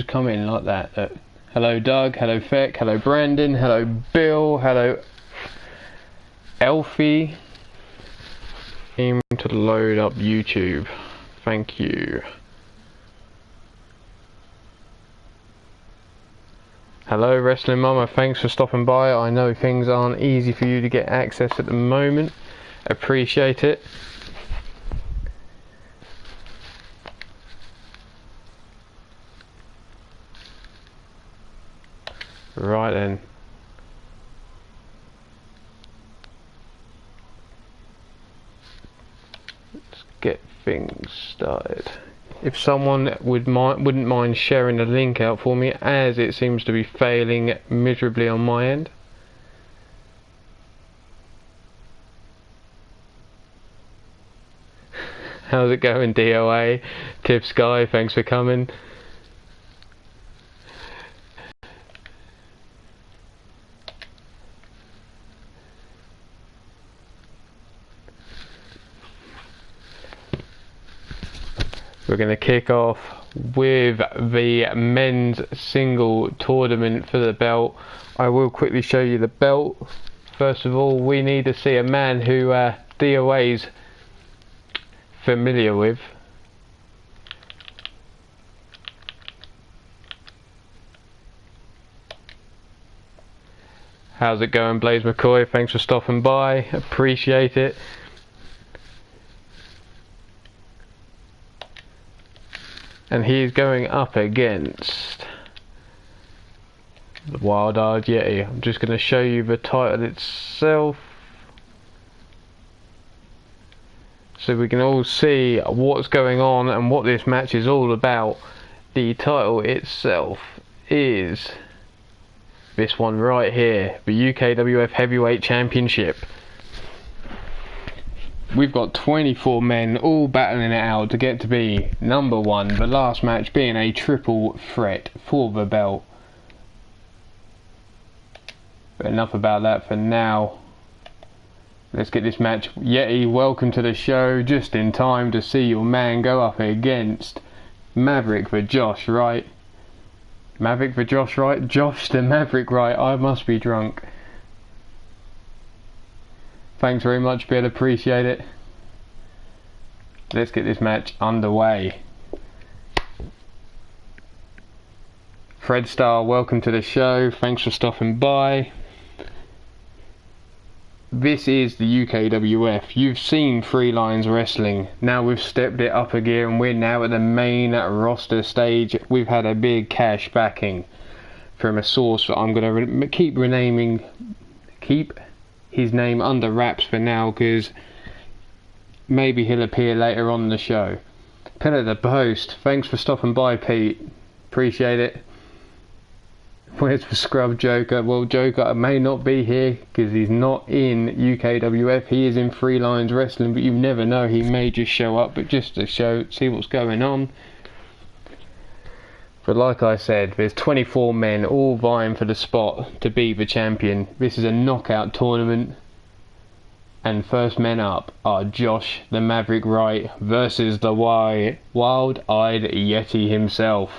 just come in like that. Hello Doug, hello Feck, hello Brandon, hello Bill, hello Elfie. Aim to load up YouTube. Thank you. Hello Wrestling Mama, thanks for stopping by. I know things aren't easy for you to get access at the moment. Appreciate it. Right then. Let's get things started. If someone wouldn't mind sharing the link out for me, as it seems to be failing miserably on my end. How's it going, DOA? Tiff Sky, thanks for coming. We're going to kick off with the men's single tournament for the belt. I will quickly show you the belt. First of all, we need to see a man who DOA's familiar with. How's it going, Blaze McCoy? Thanks for stopping by. Appreciate it. And he's going up against the Wild-Eyed Yeti. I'm just going to show you the title itself, so we can all see what's going on and what this match is all about. The title itself is this one right here, the UKWF Heavyweight Championship. We've got 24 men all battling it out to get to be number one, the last match being a triple threat for the belt. But enough about that for now. Let's get this match. Yeti, welcome to the show, just in time to see your man go up against Maverick for Josh Wright. Maverick for Josh Wright? Josh the Maverick Wright, I must be drunk. Thanks very much, Bill, appreciate it. Let's get this match underway. Fred Star, welcome to the show, thanks for stopping by. This is the UKWF. You've seen Three Lions Wrestling. Now we've stepped it up a gear and we're now at the main roster stage. We've had a big cash backing from a source that I'm going to keep his name under wraps for now, because maybe he'll appear later on in the show. Pillar the Post, thanks for stopping by, Pete. Appreciate it. Where's the scrub Joker? Well, Joker may not be here because he's not in UKWF. He is in Three Lions Wrestling, but you never know, he may just show up, but just to see what's going on. But like I said, there's 24 men all vying for the spot to be the champion. This is a knockout tournament, and first men up are Josh the Maverick Wright versus the Wild-Eyed Yeti himself.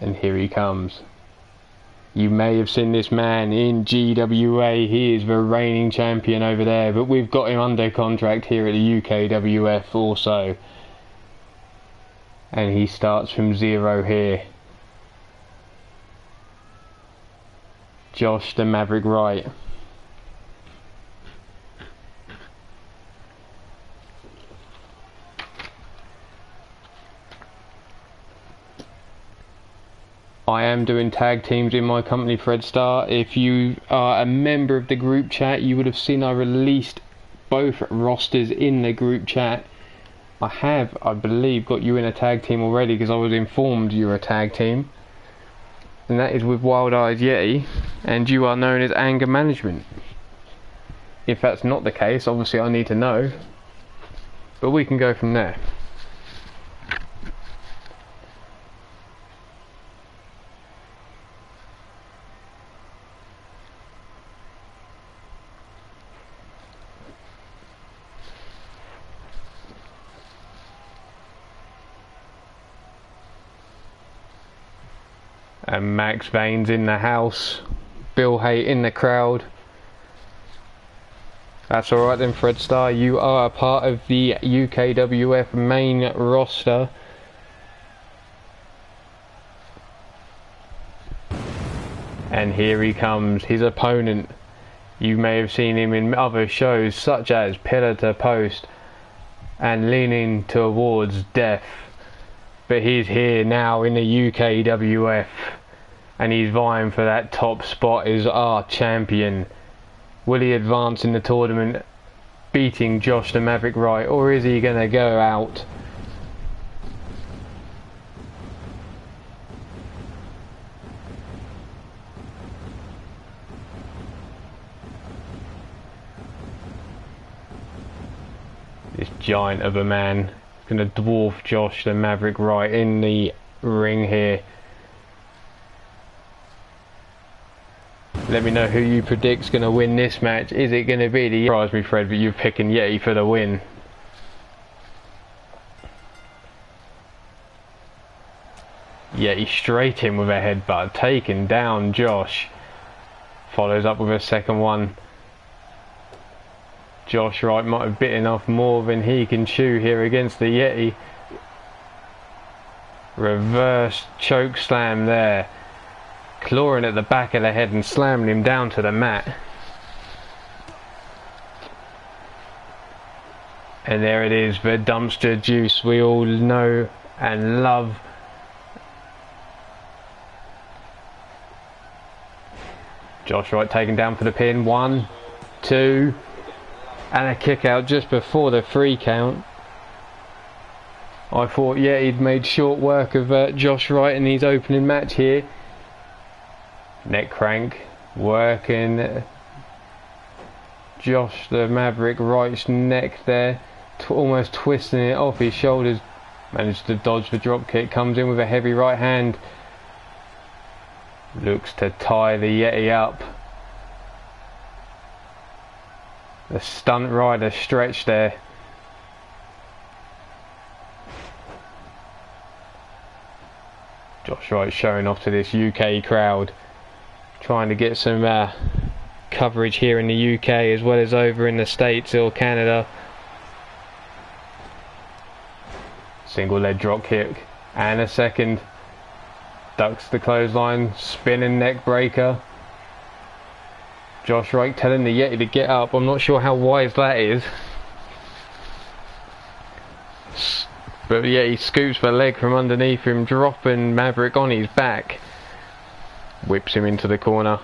And here he comes. You may have seen this man in GWA. He is the reigning champion over there, but we've got him under contract here at the UKWF also. And he starts from zero here. Josh the Maverick Wright. I am doing tag teams in my company, Fred Star. If you are a member of the group chat, you would have seen I released both rosters in the group chat. I have, I believe, got you in a tag team already because I was informed you're a tag team. And that is with Wild-Eyed Yeti, and you are known as Anger Management. If that's not the case, obviously I need to know. But we can go from there. And Max Vane's in the house. Bill Hay in the crowd. That's alright then, Fred Starr. You are a part of the UKWF main roster. And here he comes, his opponent. You may have seen him in other shows such as Pillar to Post and Leaning Towards Death. But he's here now in the UKWF. And he's vying for that top spot as our champion. Will he advance in the tournament, beating Josh the Maverick Wright, or is he going to go out? This giant of a man is going to dwarf Josh the Maverick Wright in the ring here. Let me know who you predict's going to win this match. Is it going to be the... Surprise me, Fred, but you're picking Yeti for the win. Yeti straight in with a headbutt, taking down Josh. Follows up with a second one. Josh Wright might have bitten off more than he can chew here against the Yeti. Reverse choke slam there. Clawing at the back of the head and slamming him down to the mat. And there it is, the dumpster juice we all know and love. Josh Wright taken down for the pin. 1, 2, and a kick out just before the 3 count. I thought, yeah, he'd made short work of Josh Wright in his opening match here. Neck crank, working Josh the Maverick Wright's neck there, almost twisting it off his shoulders. Managed to dodge the drop kick, comes in with a heavy right hand. Looks to tie the Yeti up. The stunt rider stretch there. Josh Wright showing off to this UK crowd. Trying to get some coverage here in the UK as well as over in the States or Canada. Single leg drop kick and a second. Ducks the clothesline, spinning neck breaker. Josh Wright telling the Yeti to get up. I'm not sure how wise that is. But yeah, he scoops the leg from underneath him, dropping Maverick on his back. Whips him into the corner.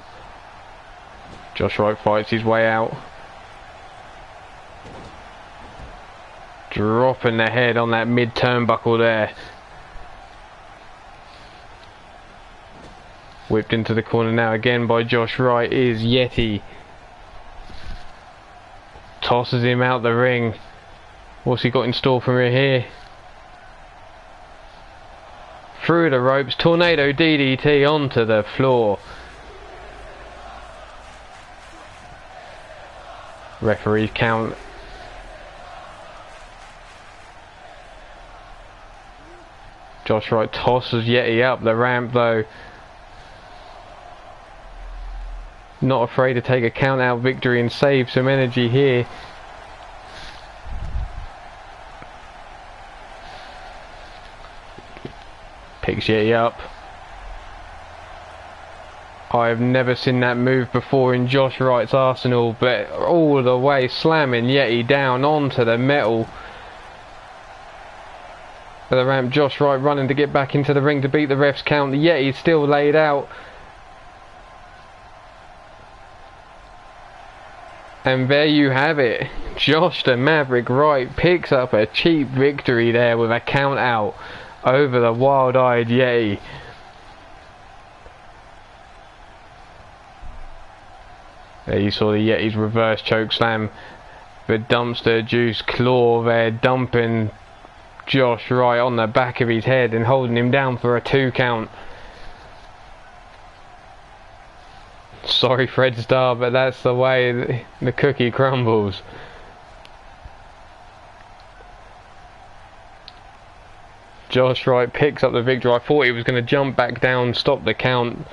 Josh Wright fights his way out. Dropping the head on that mid turnbuckle there. Whipped into the corner now again by Josh Wright is Yeti. Tosses him out the ring. What's he got in store for me here? Through the ropes, tornado DDT onto the floor. Referee's count. Josh Wright tosses Yeti up the ramp though. Not afraid to take a count out victory and save some energy here. Picks Yeti up. I have never seen that move before in Josh Wright's arsenal, but all the way slamming Yeti down onto the metal. For the ramp, Josh Wright running to get back into the ring to beat the ref's count. The Yeti's still laid out. And there you have it. Josh the Maverick Wright picks up a cheap victory there with a count out over the wild-eyed Yeti. There you saw the Yeti's reverse choke slam. The dumpster juice claw there dumping Josh Wright on the back of his head and holding him down for a 2 count. Sorry Fred Starr, but that's the way the cookie crumbles. Josh Wright picks up the victory. I thought he was going to jump back down, stop the count.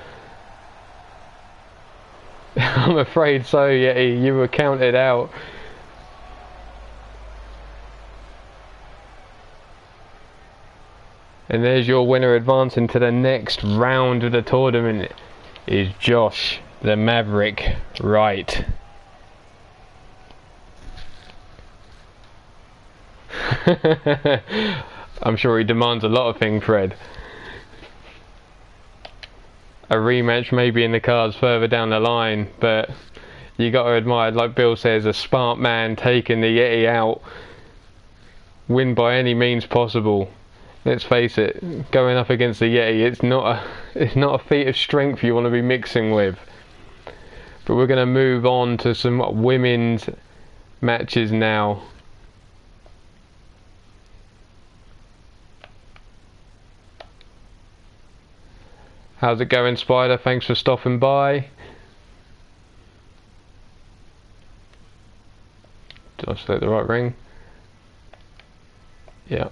I'm afraid so, Yeti. You were counted out. And there's your winner advancing to the next round of the tournament is Josh the Maverick Wright. I'm sure he demands a lot of things, Fred. A rematch may be in the cards further down the line, but you got to admire, like Bill says, a smart man taking the Yeti out. Win by any means possible. Let's face it, going up against the Yeti, it's not a feat of strength you want to be mixing with. But we're going to move on to some women's matches now. How's it going, Spider? Thanks for stopping by. Did I select the right ring? Yeah.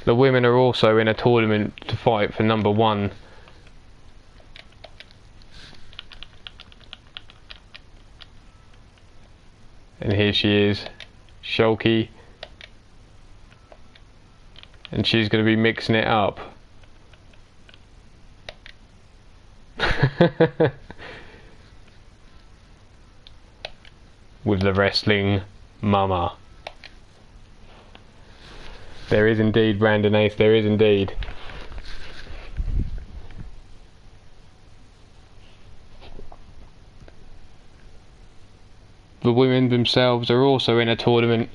The women are also in a tournament to fight for number 1. And here she is, Shulky. And she's going to be mixing it up. With the wrestling mama. There is indeed, Brandon Ace, there is indeed. The women themselves are also in a tournament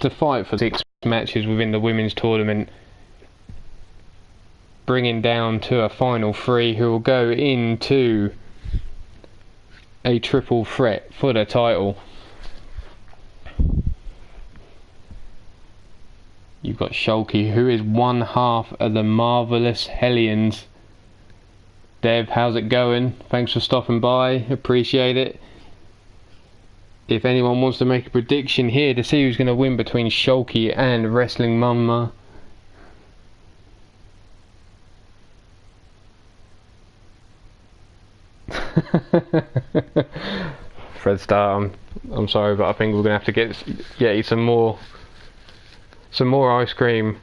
to fight for 6 matches within the women's tournament, bringing down to a final 3 who will go into a triple threat for the title. You've got Shulky, who is one half of the Marvelous Hellions. Dev, how's it going? Thanks for stopping by, appreciate it. If anyone wants to make a prediction here to see who's going to win between Shulky and Wrestling Mama, Fred Star, I'm sorry, but I think we're going to have to get some more ice cream,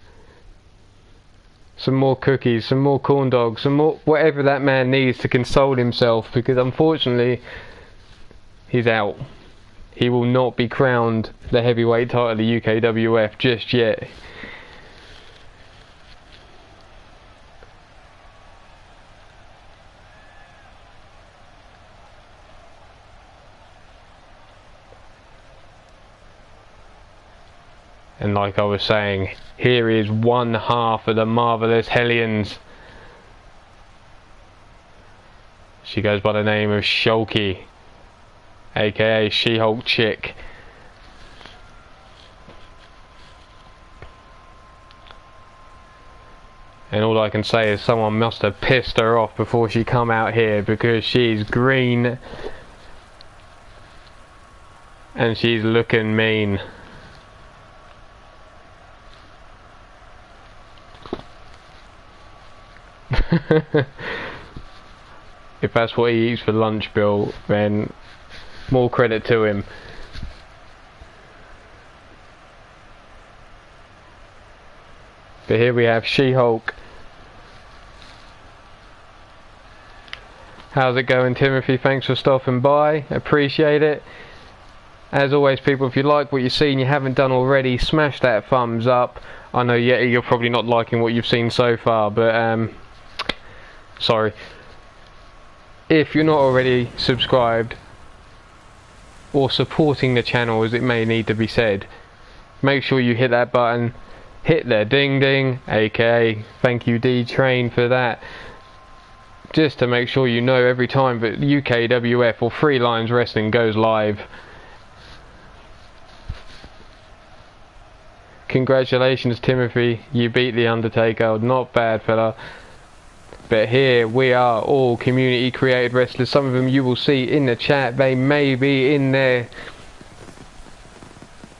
some more cookies, some more corn dogs, some more whatever that man needs to console himself, because unfortunately he's out. He will not be crowned the heavyweight title of the UKWF just yet. And like I was saying, here is one half of the Marvelous Hellions. She goes by the name of Shulky, aka She-Hulk Chick. And all I can say is someone must have pissed her off before she come out here, because she's green and she's looking mean. If that's what he eats for lunch, Bill, then more credit to him. But here we have She-Hulk. How's it going, Timothy? Thanks for stopping by, appreciate it. As always, people, if you like what you see and you haven't done already, smash that thumbs up. I know Yeti, you're probably not liking what you've seen so far, but sorry. If you're not already subscribed or supporting the channel, as it may need to be said, make sure you hit that button, hit the ding ding, aka thank you D-Train for that, just to make sure you know every time that UKWF or Three Lions Wrestling goes live. Congratulations, Timothy, you beat The Undertaker. Not bad, fella. But here we are, all community created wrestlers. Some of them you will see in the chat. They may be in their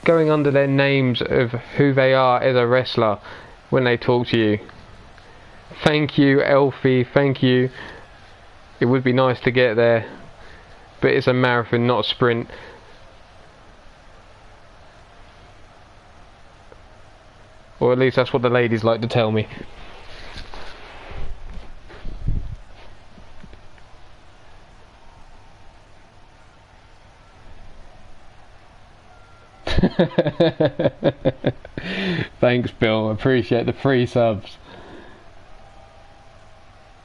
going under their names of who they are as a wrestler when they talk to you. Thank you, Elfie, thank you. It would be nice to get there, but it's a marathon, not a sprint. Or at least that's what the ladies like to tell me. Thanks, Bill. Appreciate the free subs.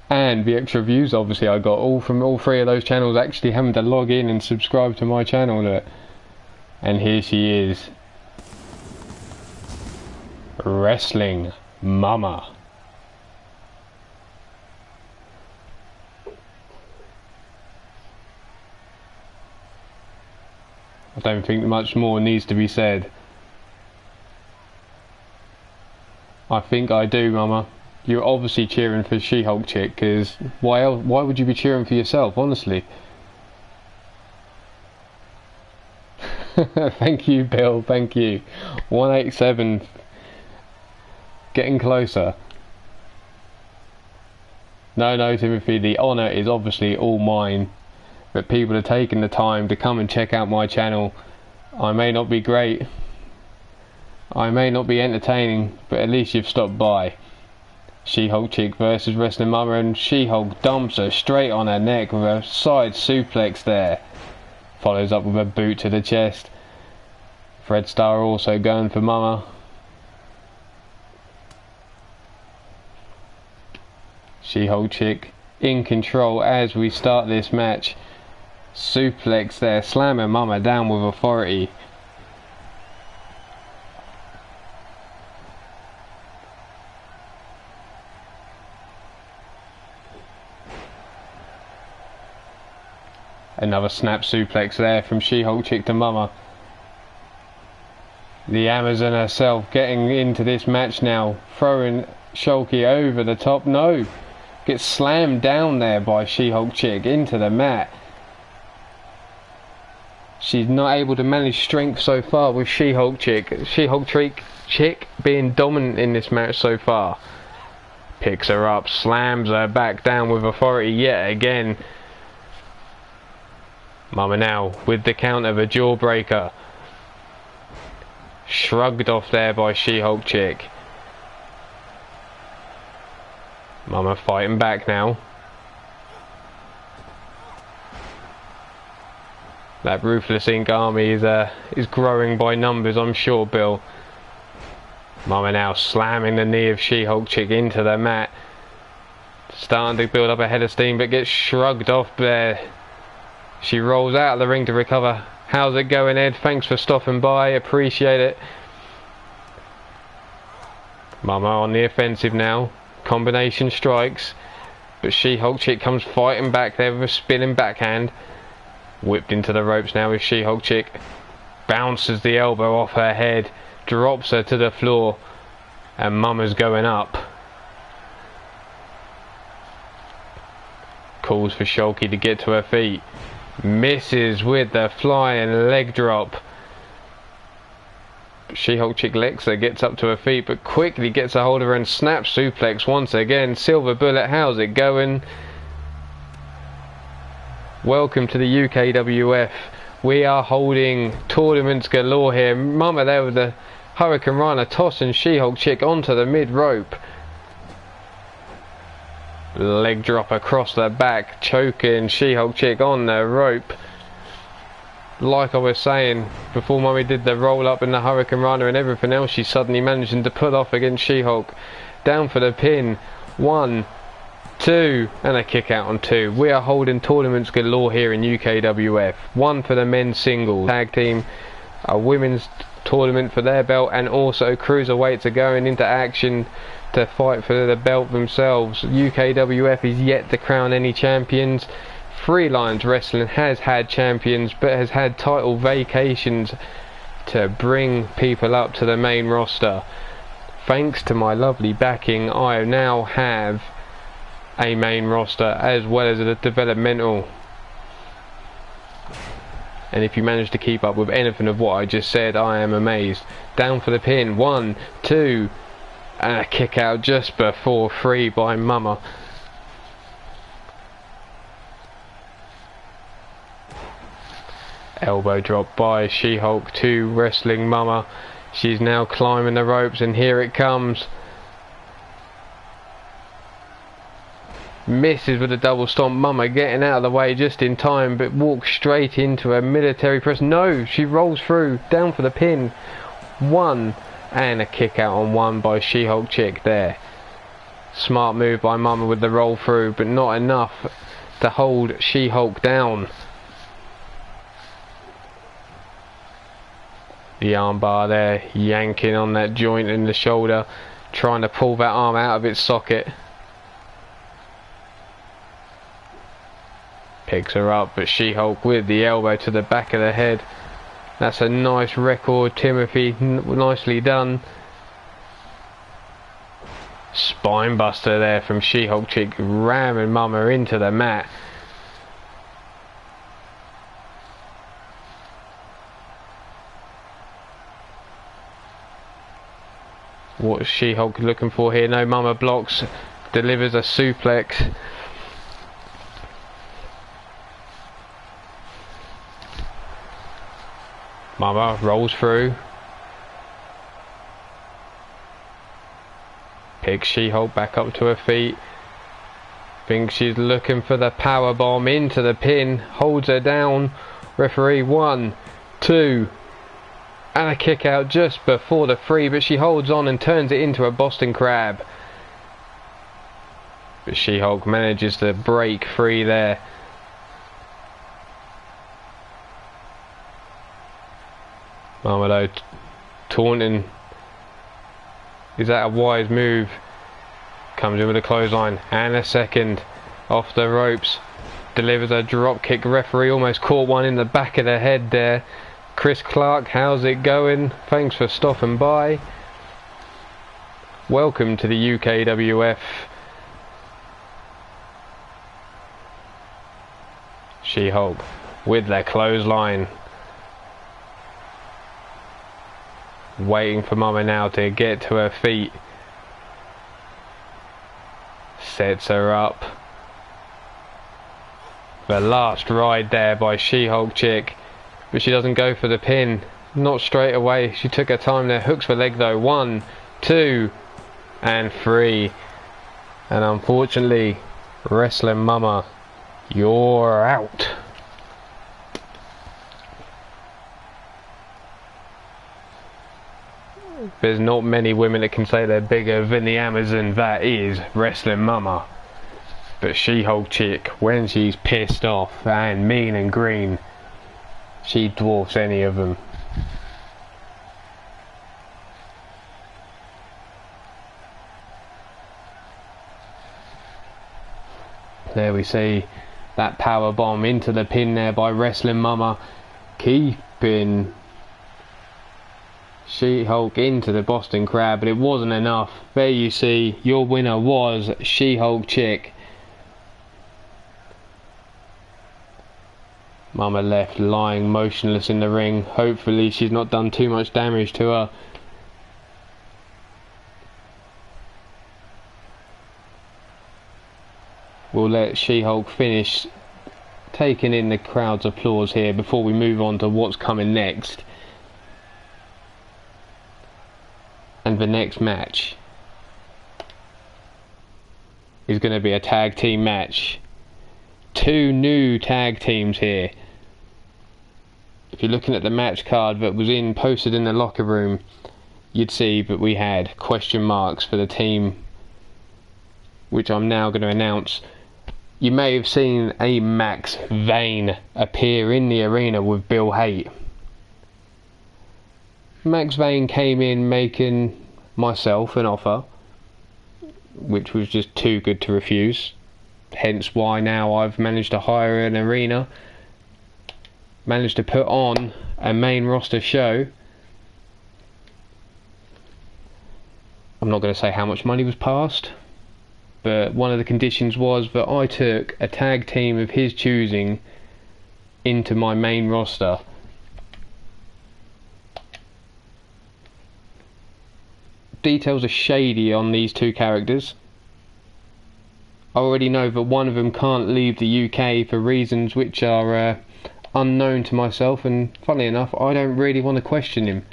And the extra views, obviously, I got all from all three of those channels actually having to log in and subscribe to my channel. Look. And here she is. Wrestling Mama. I don't think much more needs to be said. I think I do, Mama. You're obviously cheering for She-Hulk chick, because why would you be cheering for yourself, honestly? Thank you, Bill, thank you. 187. Getting closer. No, Timothy, the honour is obviously all mine. But people are taking the time to come and check out my channel. I may not be great. I may not be entertaining, but at least you've stopped by. She-Hulk chick versus Wrestling Mama, and She-Hulk dumps her straight on her neck with a side suplex there. Follows up with a boot to the chest. Fred Starr also going for Mama. She-Hulk chick in control as we start this match. Suplex there, slamming Mama down with authority. Another snap suplex there from She-Hulk chick to Mama. The Amazon herself getting into this match now, throwing Shulky over the top. No, gets slammed down there by She-Hulk chick into the mat. She's not able to manage strength so far with She-Hulk chick. She-Hulk chick being dominant in this match so far. Picks her up, slams her back down with authority yet again. Mama now with the count of a jawbreaker. Shrugged off there by She-Hulk chick. Mama fighting back now. That Ruthless Inc army is growing by numbers, I'm sure, Bill. Mama now slamming the knee of She-Hulk chick into the mat. Starting to build up a head of steam, but gets shrugged off there. She rolls out of the ring to recover. How's it going, Ed? Thanks for stopping by, appreciate it. Mama on the offensive now. Combination strikes, but She-Hulk chick comes fighting back there with a spinning backhand. Whipped into the ropes now with She-Hulk chick. Bounces the elbow off her head, drops her to the floor, and Mama's going up. Calls for Shulky to get to her feet. Misses with the flying leg drop. She-Hulk chick Lexa gets up to her feet, but quickly gets a hold of her and snaps suplex once again. Silver Bullet, how's it going? Welcome to the UKWF. We are holding tournaments galore here. Mama there with the Hurricane Rana tossing She-Hulk chick onto the mid rope. Leg drop across the back, choking She-Hulk chick on the rope. Like I was saying before, Mummy did the roll up and the Hurricane Rana and everything else, she's suddenly managing to pull off against She-Hulk. Down for the pin. 1, 2, and a kick out on 2. We are holding tournaments galore here in UKWF. One for the men's singles tag team, a women's tournament for their belt, and also cruiserweights are going into action to fight for the belt themselves. UKWF is yet to crown any champions. Three Lions Wrestling has had champions, but has had title vacations to bring people up to the main roster. Thanks to my lovely backing, I now have a main roster as well as a developmental. And if you manage to keep up with anything of what I just said, I am amazed. Down for the pin. 1, 2, and a kick out just before 3 by Mama. Elbow drop by She-Hulk to Wrestling Mama. She's now climbing the ropes, and here it comes. Misses with a double stomp. Mama getting out of the way just in time, but walks straight into a military press. No, she rolls through. Down for the pin. 1, and a kick out on 1 by She-Hulk Chick there. Smart move by Mama with the roll through, but not enough to hold She-Hulk down. The armbar there, yanking on that joint in the shoulder, trying to pull that arm out of its socket. Picks her up, but She-Hulk with the elbow to the back of the head. That's a nice record, Timothy. Nicely done. Spine buster there from She-Hulk Chick, ramming Mama into the mat. What is She-Hulk looking for here? No, Mama blocks, delivers a suplex. Mama rolls through. Picks She-Hulk back up to her feet. Thinks she's looking for the power bomb into the pin. Holds her down. Referee 1, 2, and a kick out just before the 3, but she holds on and turns it into a Boston Crab. But She-Hulk manages to break free there. Mama though, taunting. Is that a wise move? Comes in with a clothesline and a second off the ropes. Delivers a drop kick. Referee almost caught one in the back of the head there. Chris Clark, how's it going? Thanks for stopping by. Welcome to the UKWF. She-Hulk with their clothesline. Waiting for Mama now to get to her feet. Sets her up. The last ride there by She-Hulk Chick. But she doesn't go for the pin. Not straight away. She took her time there. Hooks the leg though. 1, 2, and 3. And unfortunately, Wrestling Mama, you're out. There's not many women that can say they're bigger than the Amazon that is Wrestling Mama. But She-Hulk Chick, when she's pissed off and mean and green, she dwarfs any of them. There we see that power bomb into the pin there by Wrestling Mama, keeping She-Hulk into the Boston Crab, but it wasn't enough. There you see, your winner was She-Hulk Chick. Mama left lying motionless in the ring. Hopefully she's not done too much damage to her. We'll let She-Hulk finish taking in the crowd's applause here before we move on to what's coming next. And the next match is going to be a tag team match. 2 new tag teams here. If you're looking at the match card that was posted in the locker room, you'd see that we had question marks for the team, which I'm now going to announce. You may have seen a Max Vane appear in the arena with Bill Haight. Max Vane came in making myself an offer, which was just too good to refuse. Hence why now I've managed to hire an arena, managed to put on a main roster show. I'm not going to say how much money was passed, but one of the conditions was that I took a tag team of his choosing into my main roster. Details are shady on these two characters. I already know that one of them can't leave the UK for reasons which are unknown to myself, and funnily enough, I don't really want to question him.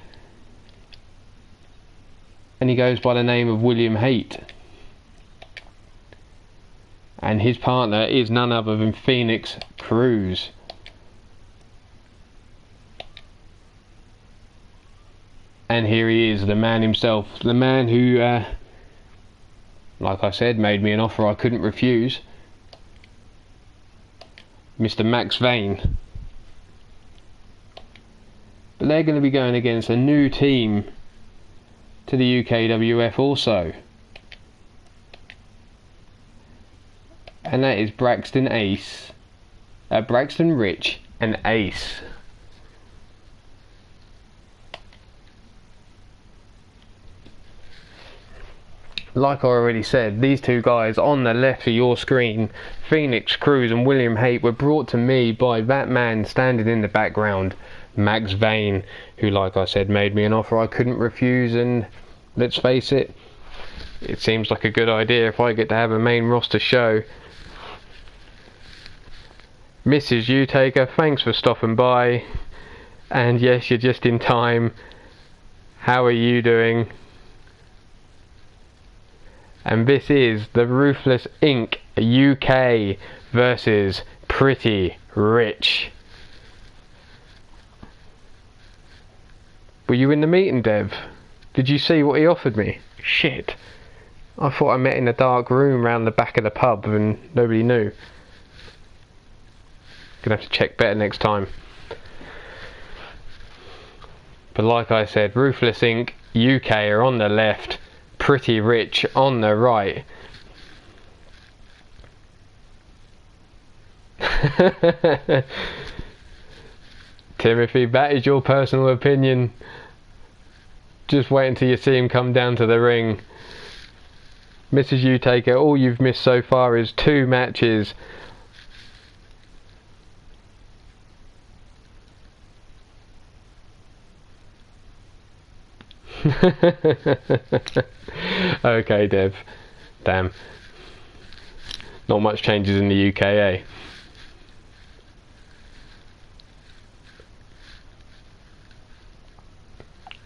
And he goes by the name of William Haight. And his partner is none other than Phoenix Cruz. And here he is, the man himself, the man who, like I said, made me an offer I couldn't refuse. Mr. Max Vane. But they're going to be going against a new team to the UKWF also. And that is Braxton Rich and Ace. Like I already said, these two guys on the left of your screen, Phoenix Cruz and William Haight, were brought to me by that man standing in the background, Max Vane, who, like I said, made me an offer I couldn't refuse. And let's face it, it seems like a good idea if I get to have a main roster show. Mrs. Utaker, thanks for stopping by. And yes, you're just in time. How are you doing? And this is the Ruthless Inc. UK versus Pretty Rich. Were you in the meeting, Dev? Did you see what he offered me? Shit. I thought I met in a dark room round the back of the pub and nobody knew. Gonna have to check better next time. But like I said, Ruthless Inc. UK are on the left, Pretty Rich on the right. Timothy, that is your personal opinion. Just wait until you see him come down to the ring. Mrs. Utaker, all you've missed so far is 2 matches. Okay, Dev. Damn. Not much changes in the UK, eh?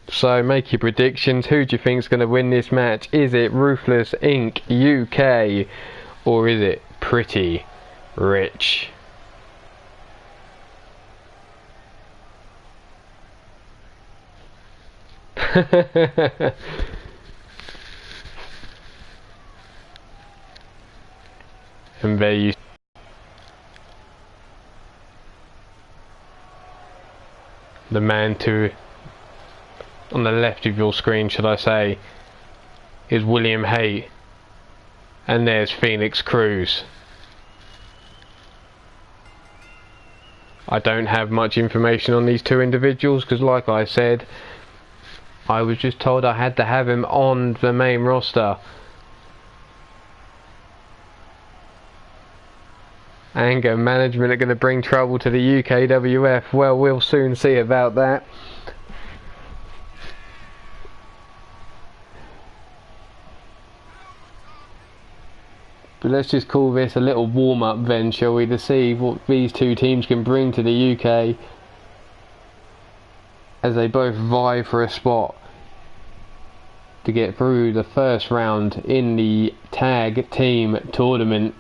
So make your predictions. Who do you think's going to win this match? Is it Ruthless Inc. UK or is it Pretty Rich? And there you the man to on the left of your screen, should I say, is William Haight, and there's Phoenix Cruz. I don't have much information on these two individuals because, like I said, I was just told I had to have him on the main roster. Anger management are going to bring trouble to the UKWF. Well, we'll soon see about that. But let's just call this a little warm-up then, shall we, to see what these two teams can bring to the UK as they both vie for a spot to get through the first round in the tag team tournament.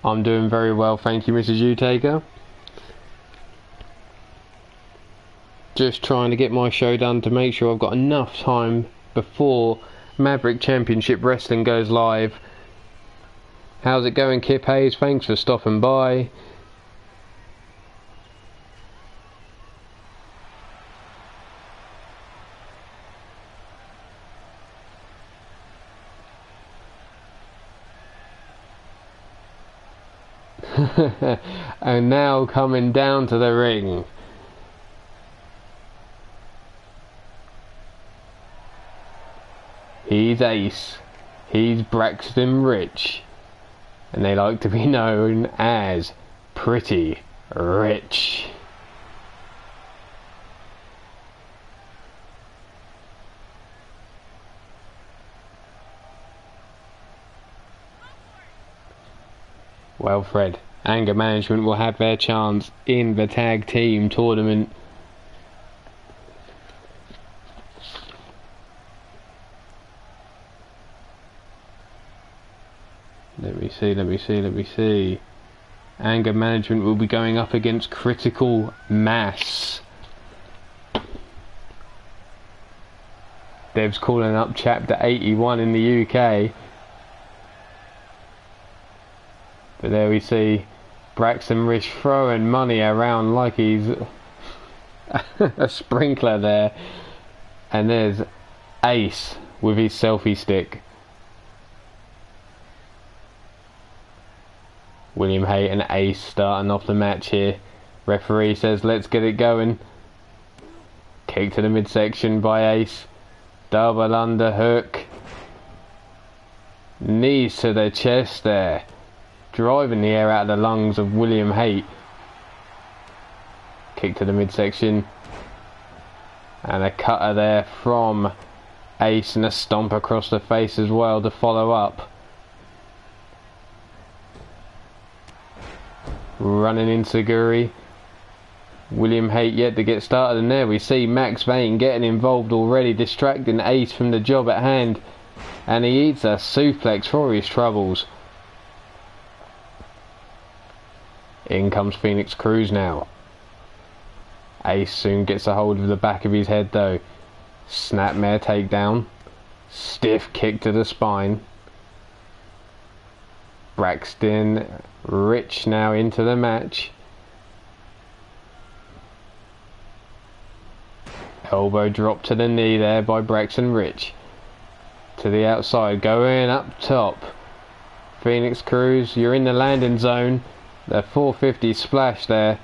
I'm doing very well, thank you, Mrs. Utaker. Just trying to get my show done to make sure I've got enough time before Maverick Championship Wrestling goes live. How's it going, Kip Hayes? Thanks for stopping by. And now coming down to the ring, he's Ace. He's Braxton Rich, and they like to be known as Pretty Rich. Well, Fred, Anger Management will have their chance in the tag team tournament. Let me see. Anger Management will be going up against Critical Mass. Dev's calling up Chapter 81 in the UK. But there we see Braxton Rich throwing money around like he's a sprinkler there. And there's Ace with his selfie stick. William Haight and Ace starting off the match here. Referee says let's get it going. Kick to the midsection by Ace. Double underhook. Knees to the chest there. Driving the air out of the lungs of William Haight. Kick to the midsection. And a cutter there from Ace and a stomp across the face as well to follow up. Running into Guri. William Haight yet to get started, and there we see Max Vane getting involved already, distracting Ace from the job at hand, and he eats a suplex for his troubles. In comes Phoenix Cruz now. Ace soon gets a hold of the back of his head though. Snapmare takedown. Stiff kick to the spine. Braxton Rich now into the match. Elbow drop to the knee there by Braxton Rich. To the outside, going up top. Phoenix Cruz, you're in the landing zone. The 450 splash there.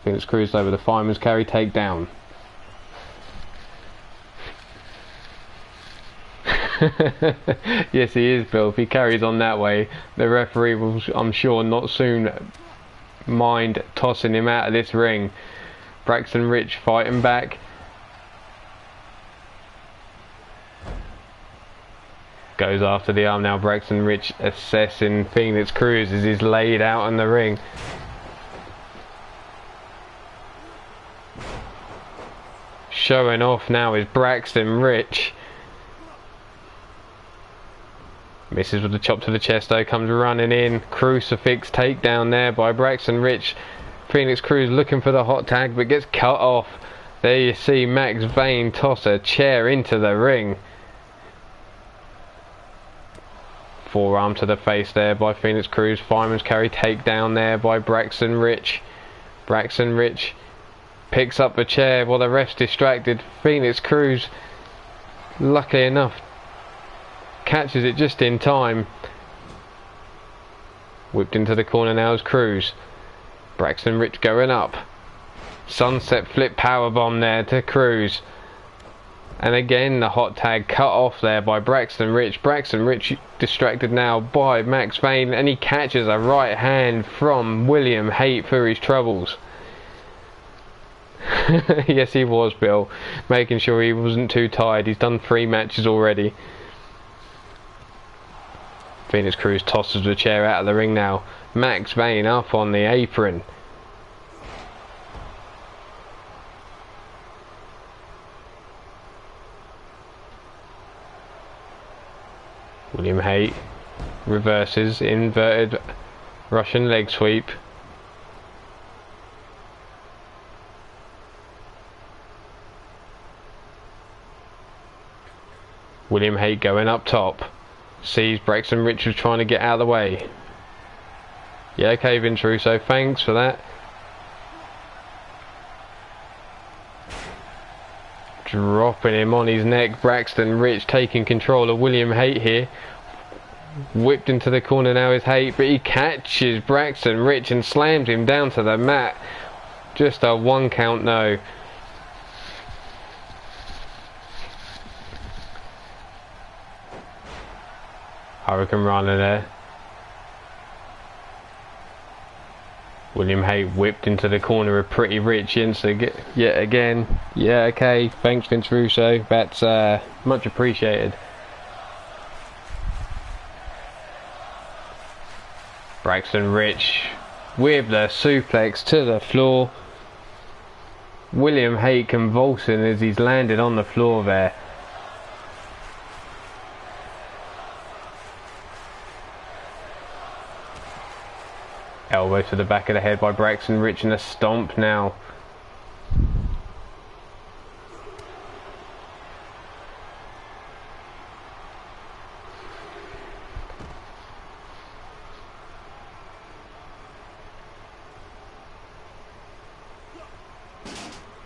Phoenix Cruz over the fireman's carry takedown. Yes, he is, Bill. If he carries on that way, the referee will, I'm sure, not soon mind tossing him out of this ring. Braxton Rich fighting back. Goes after the arm now. Braxton Rich assessing Phoenix Cruz as he's laid out in the ring. Showing off now is Braxton Rich. Misses with the chop to the chest though, comes running in. Crucifix takedown there by Braxton Rich. Phoenix Cruz looking for the hot tag but gets cut off. There you see Max Vane toss a chair into the ring. Forearm to the face there by Phoenix Cruz. Fireman's carry takedown there by Braxton Rich. Braxton Rich picks up the chair while the ref's distracted. Phoenix Cruz, luckily enough, catches it just in time. Whipped into the corner now is Cruz. Braxton Rich going up. Sunset flip powerbomb there to Cruz. And again the hot tag cut off there by Braxton Rich. Braxton Rich distracted now by Max Vane, and he catches a right hand from William Haight for his troubles. Yes, he was, Bill. Making sure he wasn't too tired. He's done 3 matches already. Phoenix Cruz tosses the chair out of the ring now. Max Vane up on the apron. William Haight reverses, inverted Russian leg sweep. William Haight going up top. Sees Braxton Rich was trying to get out of the way. Yeah, okay, Vince Russo, thanks for that. Dropping him on his neck. Braxton Rich taking control of William Haight here. Whipped into the corner now is Haight, but he catches Braxton Rich and slams him down to the mat. Just a 1 count no. Hurricane Rana there. William Haight whipped into the corner of Pretty Rich yet again. Yeah, okay, thanks Vince Russo, that's much appreciated. Braxton Rich with the suplex to the floor. William Haight convulsing as he's landed on the floor there. Elbow to the back of the head by Braxton Rich and a stomp now.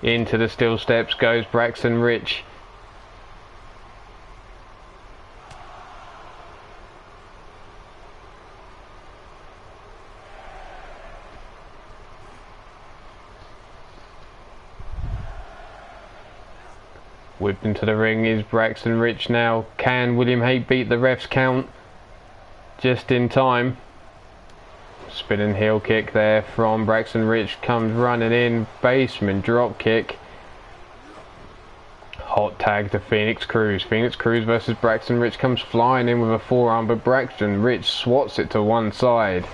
Into the steel steps goes Braxton Rich. Whipped into the ring is Braxton Rich now. Can William Haight beat the ref's count? Just in time. Spinning heel kick there from Braxton Rich, comes running in, basement drop kick. Hot tag to Phoenix Cruz. Phoenix Cruz versus Braxton Rich comes flying in with a forearm, but Braxton Rich swats it to one side.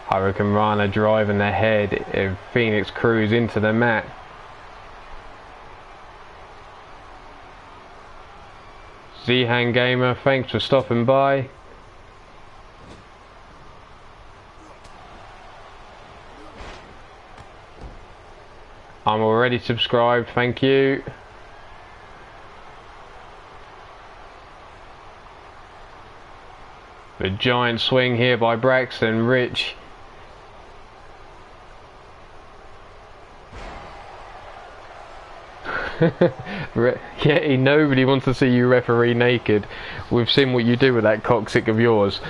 Hurricane Rana driving the head of Phoenix Cruz into the mat. Zihan Gamer, thanks for stopping by. I'm already subscribed, thank you. The giant swing here by Braxton Rich. Yeah, nobody wants to see you referee naked. We've seen what you do with that coccyx of yours.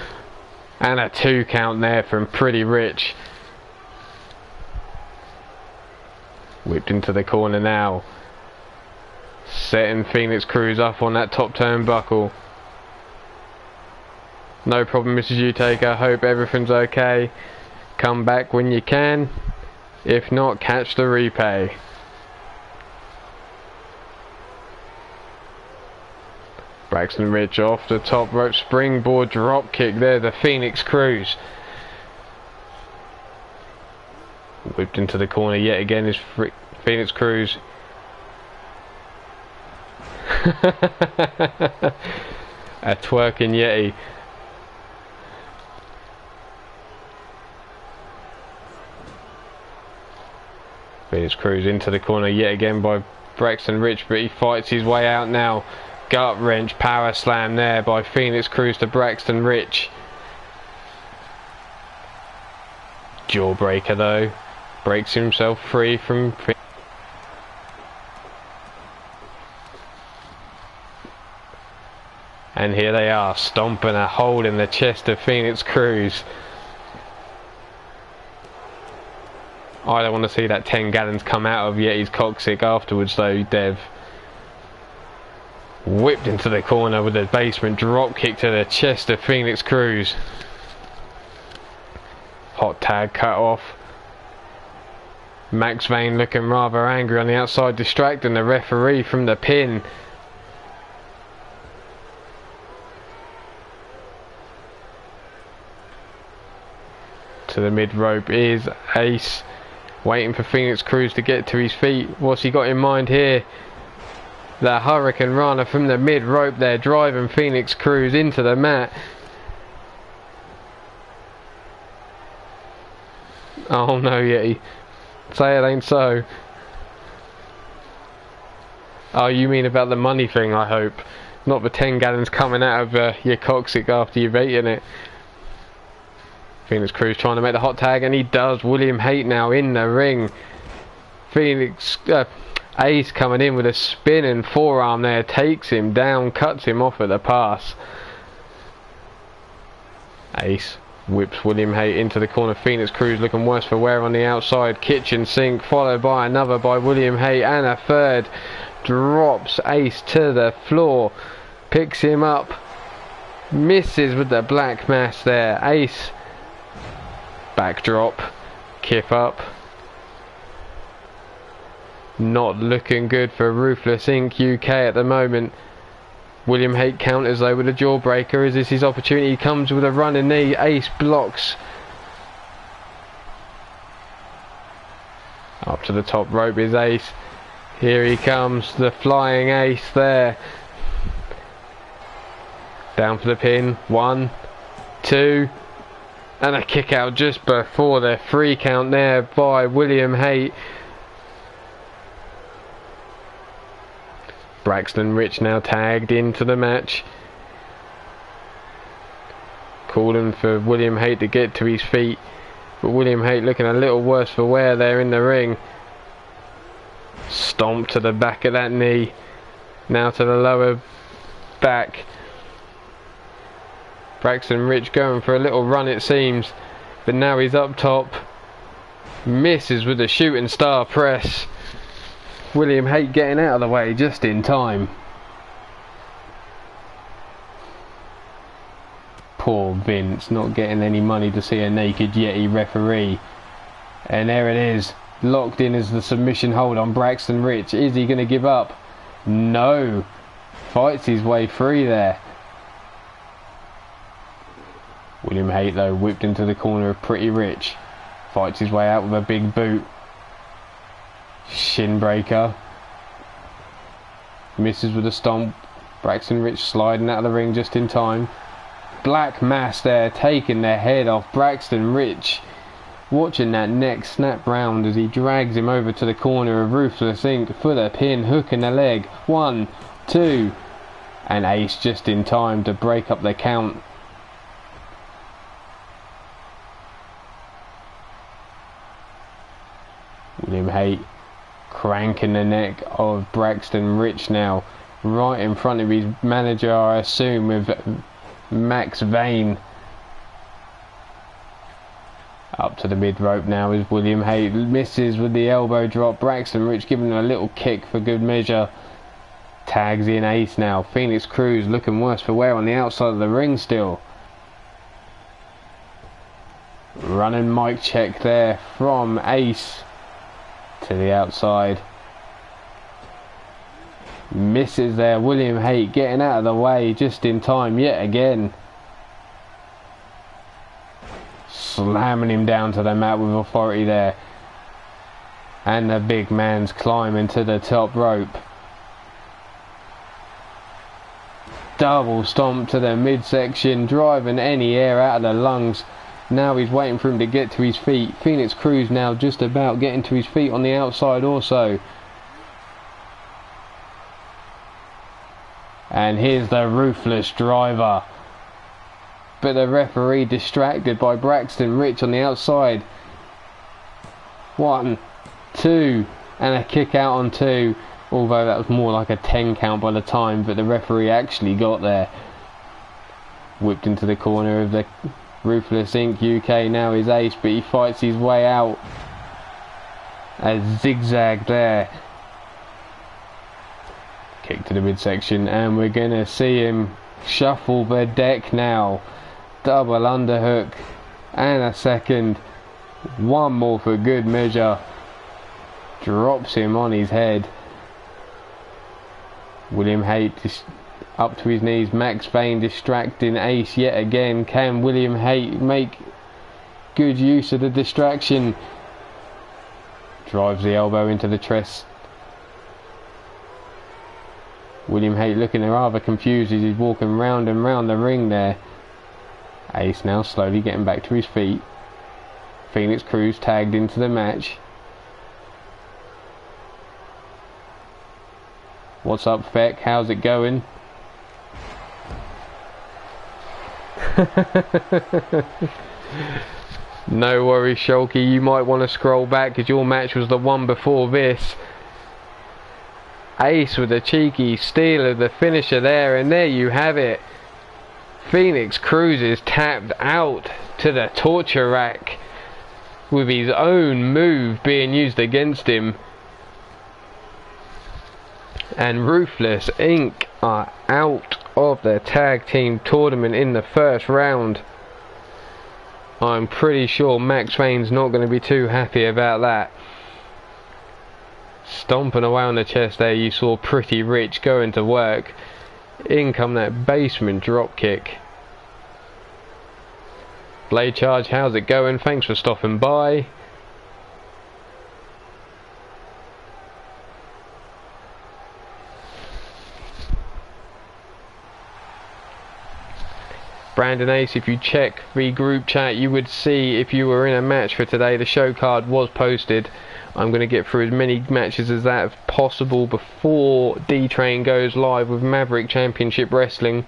And a 2 count there from Pretty Rich. Whipped into the corner now. Setting Phoenix Cruz up on that top turnbuckle. No problem, Mrs. Utaker. Hope everything's okay. Come back when you can. If not, catch the replay. Braxton Rich off the top rope. Springboard drop kick there. The Phoenix Cruz. Whipped into the corner yet again is Phoenix Cruz. A twerking Yeti. Phoenix Cruz into the corner yet again by Braxton Rich, but he fights his way out now. Gut wrench power slam there by Phoenix Cruz to Braxton Rich. Jawbreaker though. Breaks himself free from... And here they are, stomping a hole in the chest of Phoenix Cruz. I don't want to see that 10 gallons come out of Yeti's coccyx afterwards though, Dev. Whipped into the corner with a basement drop kick to the chest of Phoenix Cruz. Hot tag cut off. Max Vane looking rather angry on the outside, distracting the referee from the pin. To the mid rope is Ace, waiting for Phoenix Cruz to get to his feet. What's he got in mind here? The Hurricane Rana from the mid rope there, driving Phoenix Cruz into the mat. Oh no, Yeti. Say it ain't so. Oh, you mean about the money thing, I hope. Not the 10 gallons coming out of your coccyx after you've eaten it. Phoenix Cruz trying to make the hot tag, and he does. William Haight now in the ring. Ace coming in with a spinning forearm there, takes him down, cuts him off at the pass. Ace whips William Haight into the corner. Phoenix Cruz looking worse for wear on the outside. Kitchen sink followed by another by William Haight, and a third. Drops Ace to the floor, picks him up, Misses with the black mass there. Ace. Backdrop. Kip up. Not looking good for Ruthless Inc. UK at the moment. William Haight counters though with a jawbreaker. Is this his opportunity? He comes with a running knee. Ace blocks. Up to the top rope is Ace. Here he comes, the flying Ace there. Down for the pin. 1, 2, and a kick out just before the 3 count there by William Haight. Braxton Rich now tagged into the match. Calling for William Haight to get to his feet. But William Haight looking a little worse for wear there in the ring. Stomp to the back of that knee. Now to the lower back. Braxton Rich going for a little run it seems. But now he's up top. Misses with the shooting star press. William Haight getting out of the way just in time. Poor Vince not getting any money to see a naked Yeti referee. And there it is. Locked in as the submission hold on Braxton Rich. Is he going to give up? No. Fights his way free there. William Haight though whipped into the corner of Pretty Rich. Fights his way out with a big boot. Shin breaker. Misses with a stomp. Braxton Rich sliding out of the ring just in time. Black mass there taking the head off Braxton Rich. Watching that neck snap round as he drags him over to the corner of Ruthless Inc. for the pin, hook in the leg. 1, 2, and Ace just in time to break up the count. William Haight cranking the neck of Braxton Rich now, right in front of his manager, I assume, with Max Vane. Up to the mid rope now is William Haight. Misses with the elbow drop. Braxton Rich giving him a little kick for good measure. Tags in Ace now. Phoenix Cruz looking worse for wear on the outside of the ring still. Running mic check there from Ace to the outside. Misses there. William Haight getting out of the way just in time yet again. Slamming him down to the mat with authority there. And the big man's climbing to the top rope. Double stomp to the midsection, driving any air out of the lungs. Now he's waiting for him to get to his feet. Phoenix Cruz now just about getting to his feet on the outside also. And here's the ruthless driver. But the referee distracted by Braxton Rich on the outside. 1, 2, and a kick out on 2. Although that was more like a 10 count by the time that the referee actually got there. Whipped into the corner of the Ruthless Inc. UK now is Ace, but he fights his way out. A zigzag there. Kick to the midsection, and we're going to see him shuffle the deck now. Double underhook, and a second. One more for good measure. Drops him on his head. William Haight up to his knees. Max Vane distracting Ace yet again. Can William Haight make good use of the distraction? Drives the elbow into the chest. William Haight looking rather confused as he's walking round and round the ring there. Ace now slowly getting back to his feet. Phoenix Cruz tagged into the match. What's up, Feck? How's it going? No worries, Shulky. You might want to scroll back because your match was the one before this. Ace with a cheeky steal of the finisher there, and there you have it. Phoenix Cruz is tapped out to the torture rack with his own move being used against him. And Ruthless Inc. are out of the tag team tournament in the first round. I'm pretty sure Max Vane's not going to be too happy about that. Stomping away on the chest there, you saw Pretty Rich going to work. In come that basement drop kick. Blade charge, how's it going? Thanks for stopping by. Brandon Ace, if you check the group chat, you would see if you were in a match for today, the show card was posted. I'm going to get through as many matches as that as possible before D-Train goes live with Maverick Championship Wrestling.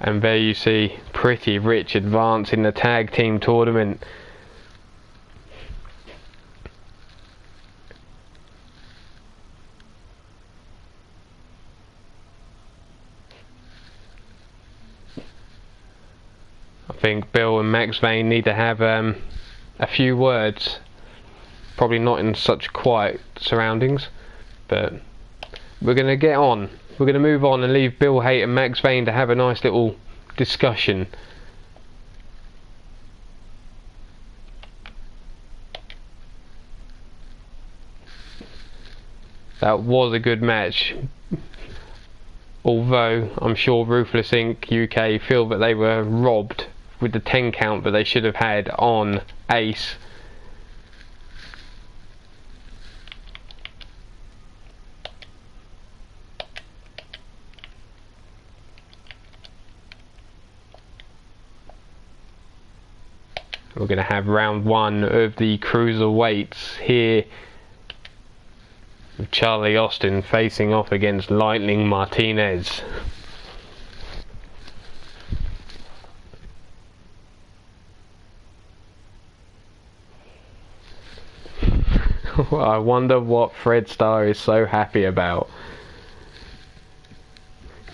And there you see Pretty Rich advance in the tag team tournament. I think Bill and Max Vane need to have a few words. Probably not in such quiet surroundings, but we're going to get on. We're going to move on and leave Bill Haight and Max Vane to have a nice little discussion. That was a good match. Although I'm sure Ruthless Inc. UK feel that they were robbed with the 10 count that they should have had on Ace. We're going to have round one of the cruiserweights here, with Charlie Austin facing off against Lightning Martinez. I wonder what Fred Starr is so happy about.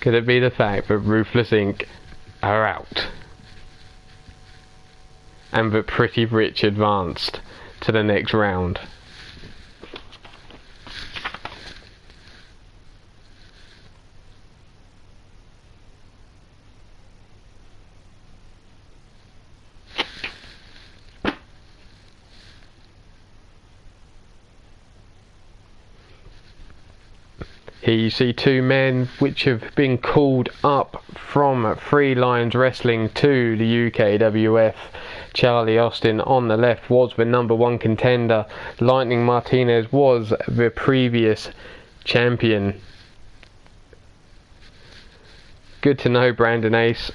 Could it be the fact that Ruthless Inc. are out? And that Pretty Rich advanced to the next round? Here you see two men which have been called up from Free Lions Wrestling to the UKWF. Charlie Austin on the left was the #1 contender. Lightning Martinez was the previous champion. Good to know, Brandon Ace.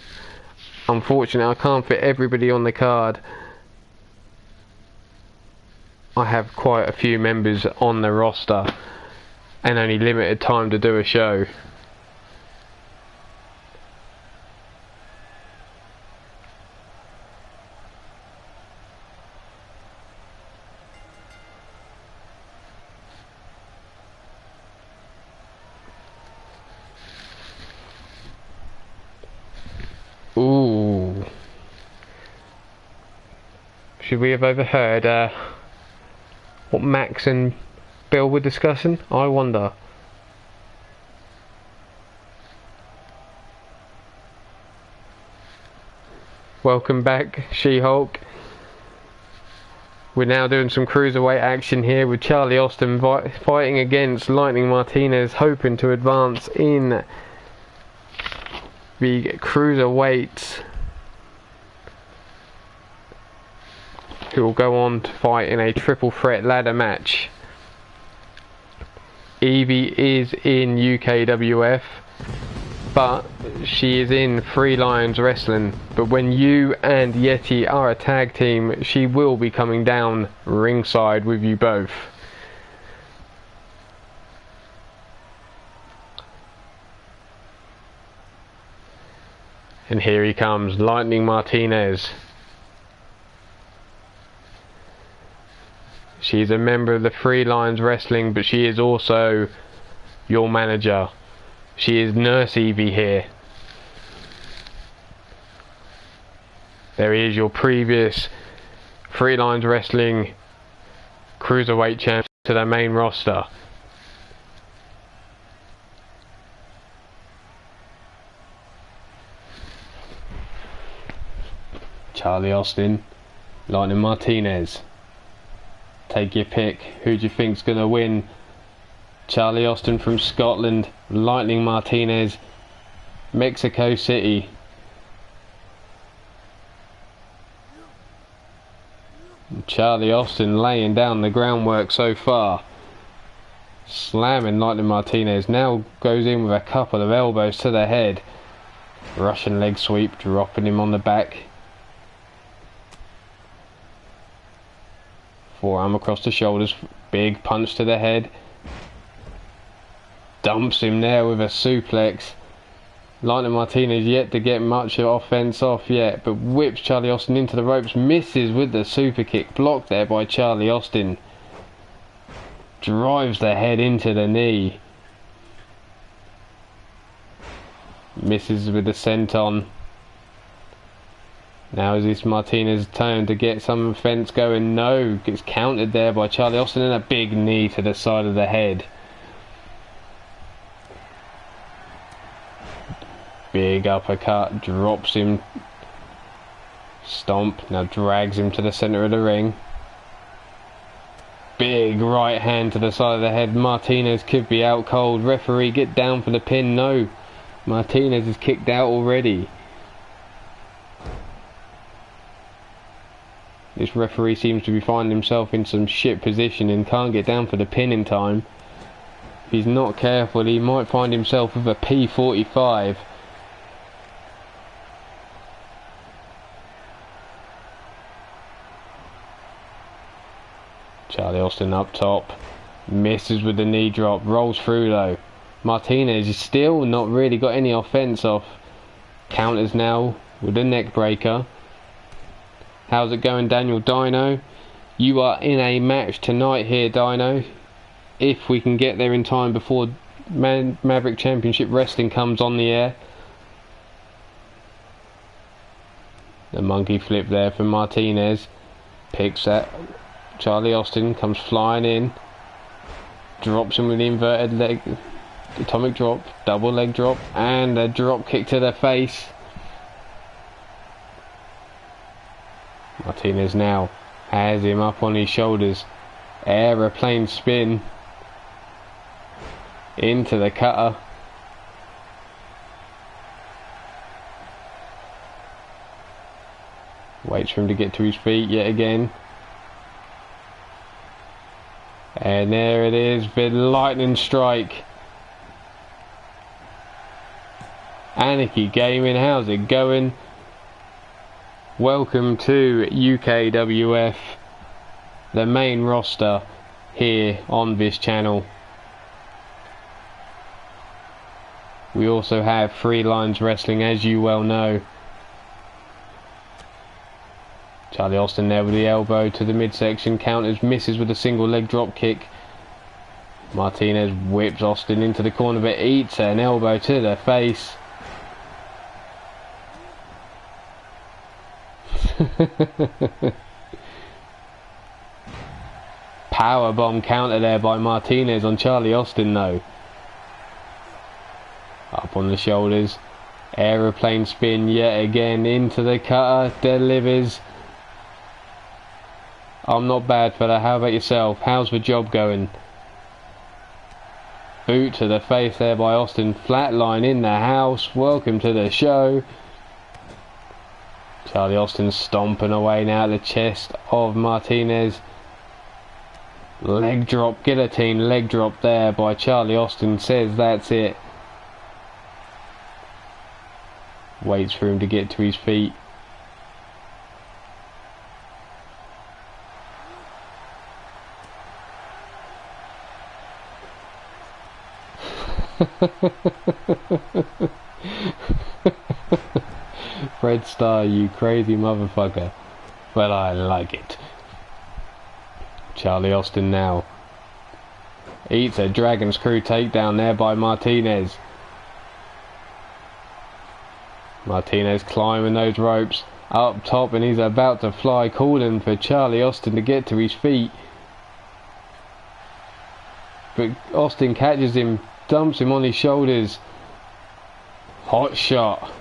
Unfortunately, I can't fit everybody on the card. I have quite a few members on the roster and only limited time to do a show. Ooh. Should we have overheard what Max and Bill were discussing? I wonder. Welcome back, She-Hulk. We're now doing some cruiserweight action here with Charlie Austin fighting against Lightning Martinez, hoping to advance in the cruiserweights, who will go on to fight in a triple threat ladder match. Evie is in UKWF, but she is in Free Lions Wrestling. But when you and Yeti are a tag team, she will be coming down ringside with you both. And here he comes, Lightning Martinez. She's a member of the Free Lions Wrestling, but she is also your manager. She is Nurse Evie here. There is your previous Three Lions Wrestling Cruiserweight champs to their main roster. Charlie Austin, Lightning Martinez. Take your pick. Who do you think's gonna win? Charlie Austin from Scotland, Lightning Martinez, Mexico City. Charlie Austin laying down the groundwork so far. Slamming Lightning Martinez. Now goes in with a couple of elbows to the head. Russian leg sweep, dropping him on the back. Forearm across the shoulders. Big punch to the head. Dumps him there with a suplex. Lightning Martinez yet to get much offense off yet, but whips Charlie Austin into the ropes, misses with the super kick, blocked there by Charlie Austin. Drives the head into the knee. Misses with the senton. Now is this Martinez's turn to get some offense going? No, gets countered there by Charlie Austin and a big knee to the side of the head. Big uppercut, drops him. Stomp, now drags him to the centre of the ring. Big right hand to the side of the head. Martinez could be out cold. Referee, get down for the pin. No, Martinez is kicked out already. This referee seems to be finding himself in some shit position and can't get down for the pin in time. If he's not careful, he might find himself with a P45. Charlie Austin up top, misses with the knee drop, rolls through though. Martinez is still not really got any offense off. Counters now with the neck breaker. How's it going, Daniel Dino? You are in a match tonight here, Dino. If we can get there in time before Maverick Championship Wrestling comes on the air. The monkey flip there for Martinez. Picks that. Charlie Austin comes flying in, drops him with the inverted leg, atomic drop, double leg drop, and a drop kick to the face. Martinez now has him up on his shoulders, aeroplane spin into the cutter. Waits for him to get to his feet yet again. And there it is, the lightning strike. Anarchy Gaming, how's it going? Welcome to UKWF, the main roster here on this channel. We also have Three Lions Wrestling, as you well know. Charlie Austin there with the elbow to the midsection, counters, misses with a single leg drop kick. Martinez whips Austin into the corner but eats an elbow to the face. Powerbomb counter there by Martinez on Charlie Austin though. Up on the shoulders, aeroplane spin yet again into the cutter, delivers. I'm not bad, fella. How about yourself? How's the job going? Boot to the face there by Austin. Flatline in the house. Welcome to the show. Charlie Austin stomping away now at the chest of Martinez. Leg drop, guillotine leg drop there by Charlie Austin. Says that's it. Waits for him to get to his feet. Fred Starr, you crazy motherfucker. Well, I like it. Charlie Austin now eats a Dragon Screw takedown there by Martinez. Martinez climbing those ropes. up top, and he's about to fly, calling for Charlie Austin to get to his feet. But Austin catches him, dumps him on his shoulders. Hot shot.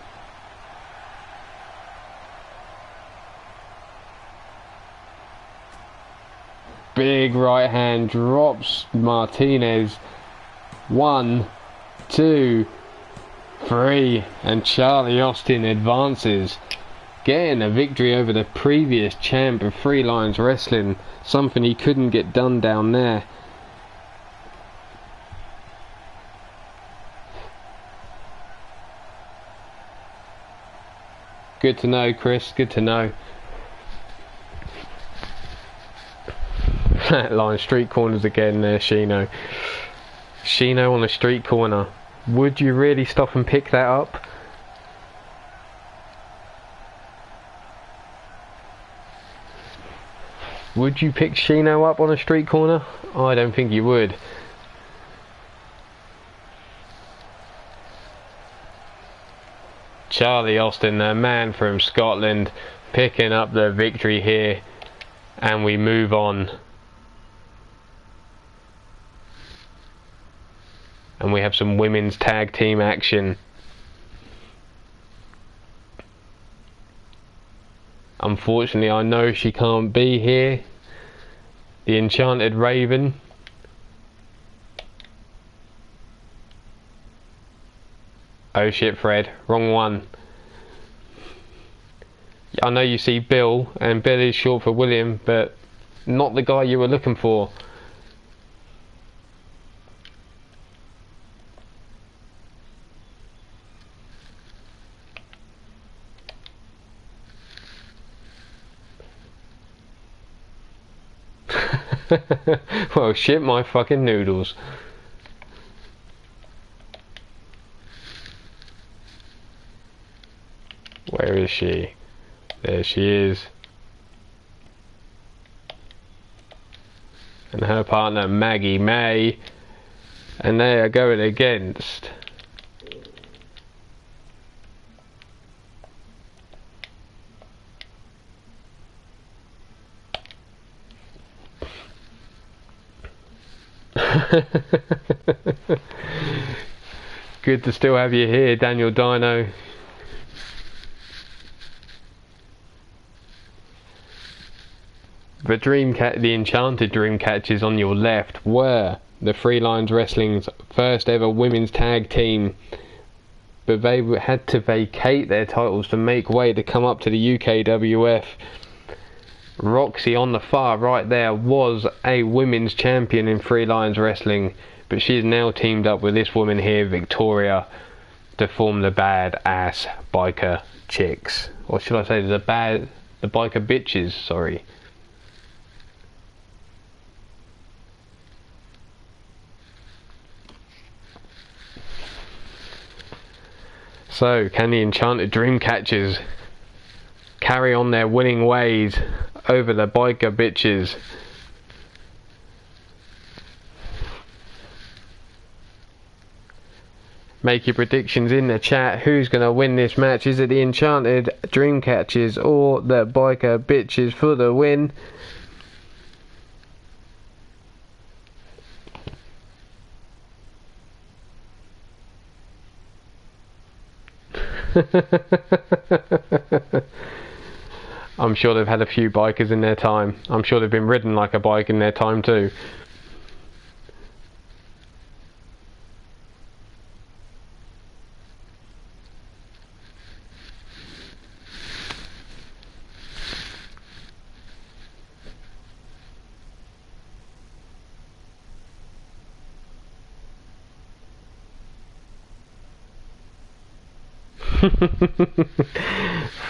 Big right hand, drops Martinez. 1, 2, 3, and Charlie Austin advances, getting a victory over the previous champ of Three Lions Wrestling, something he couldn't get done down there. Good to know, Chris, good to know. Line street corners again there, Shino. Shino on the street corner. Would you really stop and pick that up? Would you pick Shino up on a street corner? I don't think you would. Charlie Austin, the man from Scotland, picking up the victory here, and we move on. And we have some women's tag team action. Unfortunately, I know she can't be here. The Enchanted Raven. Oh shit, Fred. Wrong one. I know you see Bill, and Bill is short for William, but not the guy you were looking for. Well, shit my fucking noodles. Where is she? There she is. And her partner Maggie May. And they are going against good to still have you here, Daniel Dino. The Enchanted Dreamcatchers on your left were the Three Lions Wrestling's first ever women's tag team, but they had to vacate their titles to make way to come up to the UKWF. Roxy on the far right there was a women's champion in Three Lions Wrestling, but she is now teamed up with this woman here, Victoria, to form the badass biker chicks, or should I say the biker bitches, sorry. So, can the Enchanted Dreamcatchers carry on their winning ways over the biker bitches? Make your predictions in the chat. Who's going to win this match? Is it the Enchanted Dreamcatchers or the biker bitches for the win? I'm sure they've had a few bikers in their time. I'm sure they've been ridden like a bike in their time too.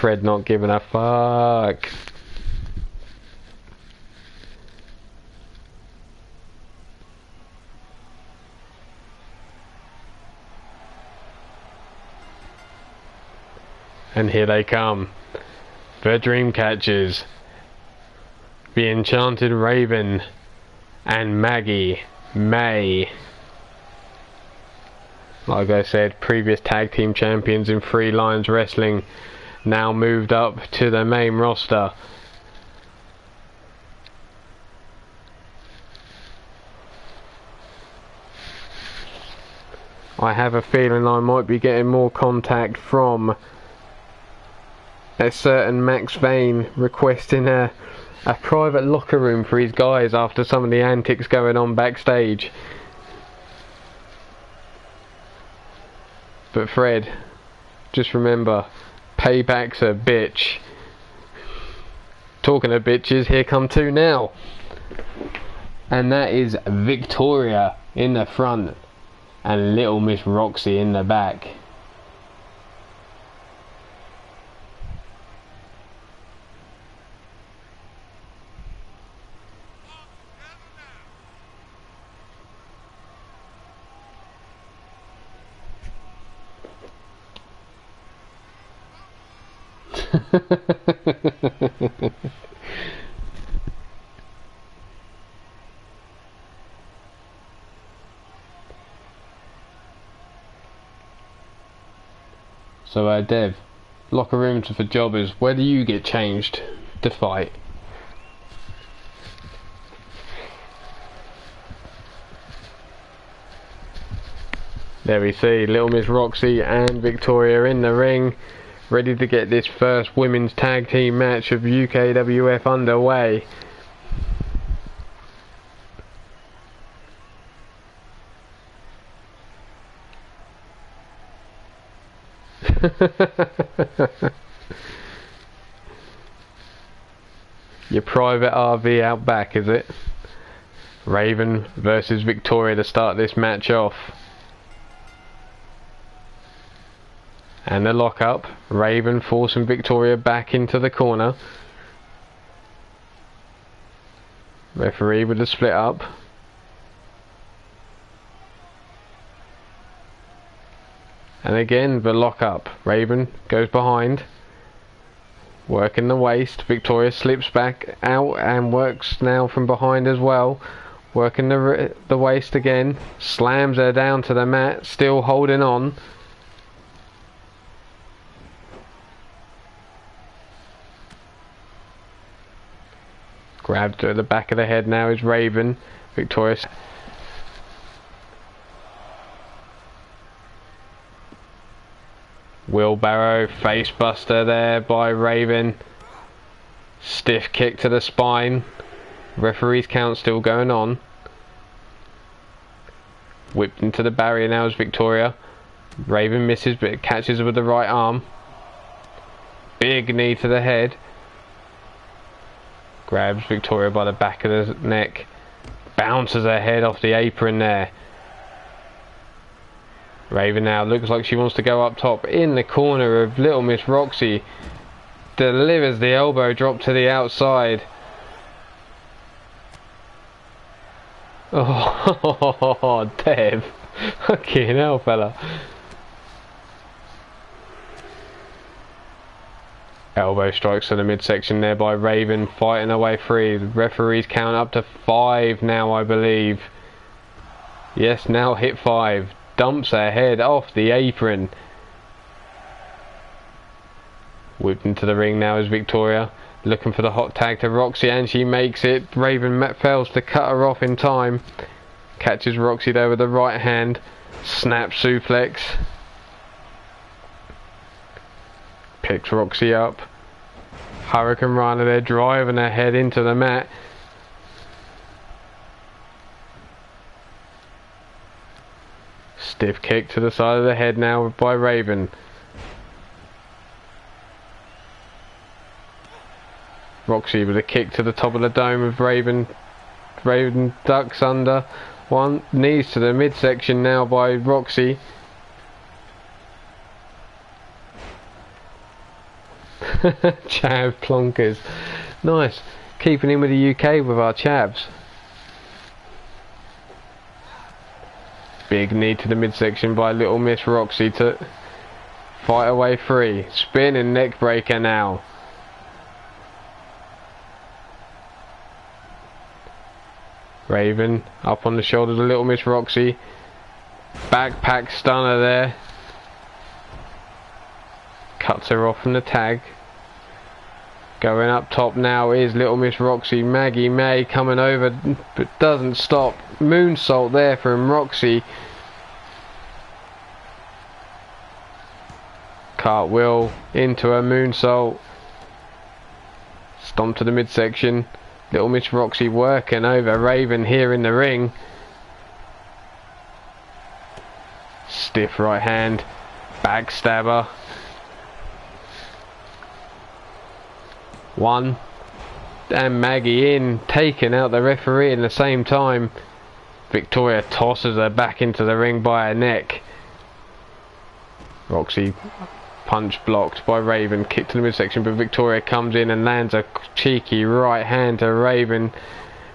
Fred not giving a fuck. And here they come, the Dreamcatchers, the Enchanted Raven, and Maggie May. Like I said, previous tag team champions in Three Lions Wrestling, now moved up to the main roster. I have a feeling I might be getting more contact from a certain Max Vane requesting a private locker room for his guys after some of the antics going on backstage. But Fred, just remember, payback's a bitch. Talking of bitches, here come two now. And that is Victoria in the front and Little Miss Roxy in the back. So Dev, locker rooms for jobbers, where do you get changed to fight? There we see Little Miss Roxy and Victoria in the ring, ready to get this first women's tag team match of UKWF underway. Your private RV out back, is it? Raven versus Victoria to start this match off. And the lock up. Raven forcing Victoria back into the corner. Referee with the split up. And again the lock up. Raven goes behind, working the waist. Victoria slips back out and works now from behind as well, working the waist again. Slams her down to the mat, still holding on. Grabbed her at the back of the head now is Raven. Victoria wheelbarrow, face buster there by Raven. Stiff kick to the spine. Referee's count still going on. Whipped into the barrier now is Victoria. Raven misses but catches her with the right arm. Big knee to the head. Grabs Victoria by the back of the neck. Bounces her head off the apron there. Raven now looks like she wants to go up top in the corner of Little Miss Roxy. Delivers the elbow drop to the outside. Oh, Dev. Fucking hell, fella. Elbow strikes to the midsection there by Raven, fighting her way free. The referee's count up to 5 now, I believe. Yes, now hit 5. Dumps her head off the apron. Whipped into the ring now is Victoria, looking for the hot tag to Roxy, and she makes it. Raven fails to cut her off in time. Catches Roxy there with the right hand. Snap suplex. Picks Roxy up. Hurricane Rana there, driving her head into the mat. Stiff kick to the side of the head now by Raven. Roxy with a kick to the top of the dome of Raven. Raven ducks under. One knees to the midsection now by Roxy. Chav plonkers. Nice. Keeping in with the UK with our chavs. Big knee to the midsection by Little Miss Roxy to fight her way free. Spin and neck breaker now. Raven up on the shoulders of Little Miss Roxy. Backpack stunner there. Cuts her off from the tag. Going up top now is Little Miss Roxy. Maggie May coming over but doesn't stop. Moonsault there from Roxy. Cartwheel into a moonsault. Stomp to the midsection. Little Miss Roxy working over Raven here in the ring. Stiff right hand. Backstabber. One. And Maggie in, taking out the referee in the same time. Victoria tosses her back into the ring by her neck. Roxy punch blocked by Raven, kick to the midsection, but Victoria comes in and lands a cheeky right hand to Raven.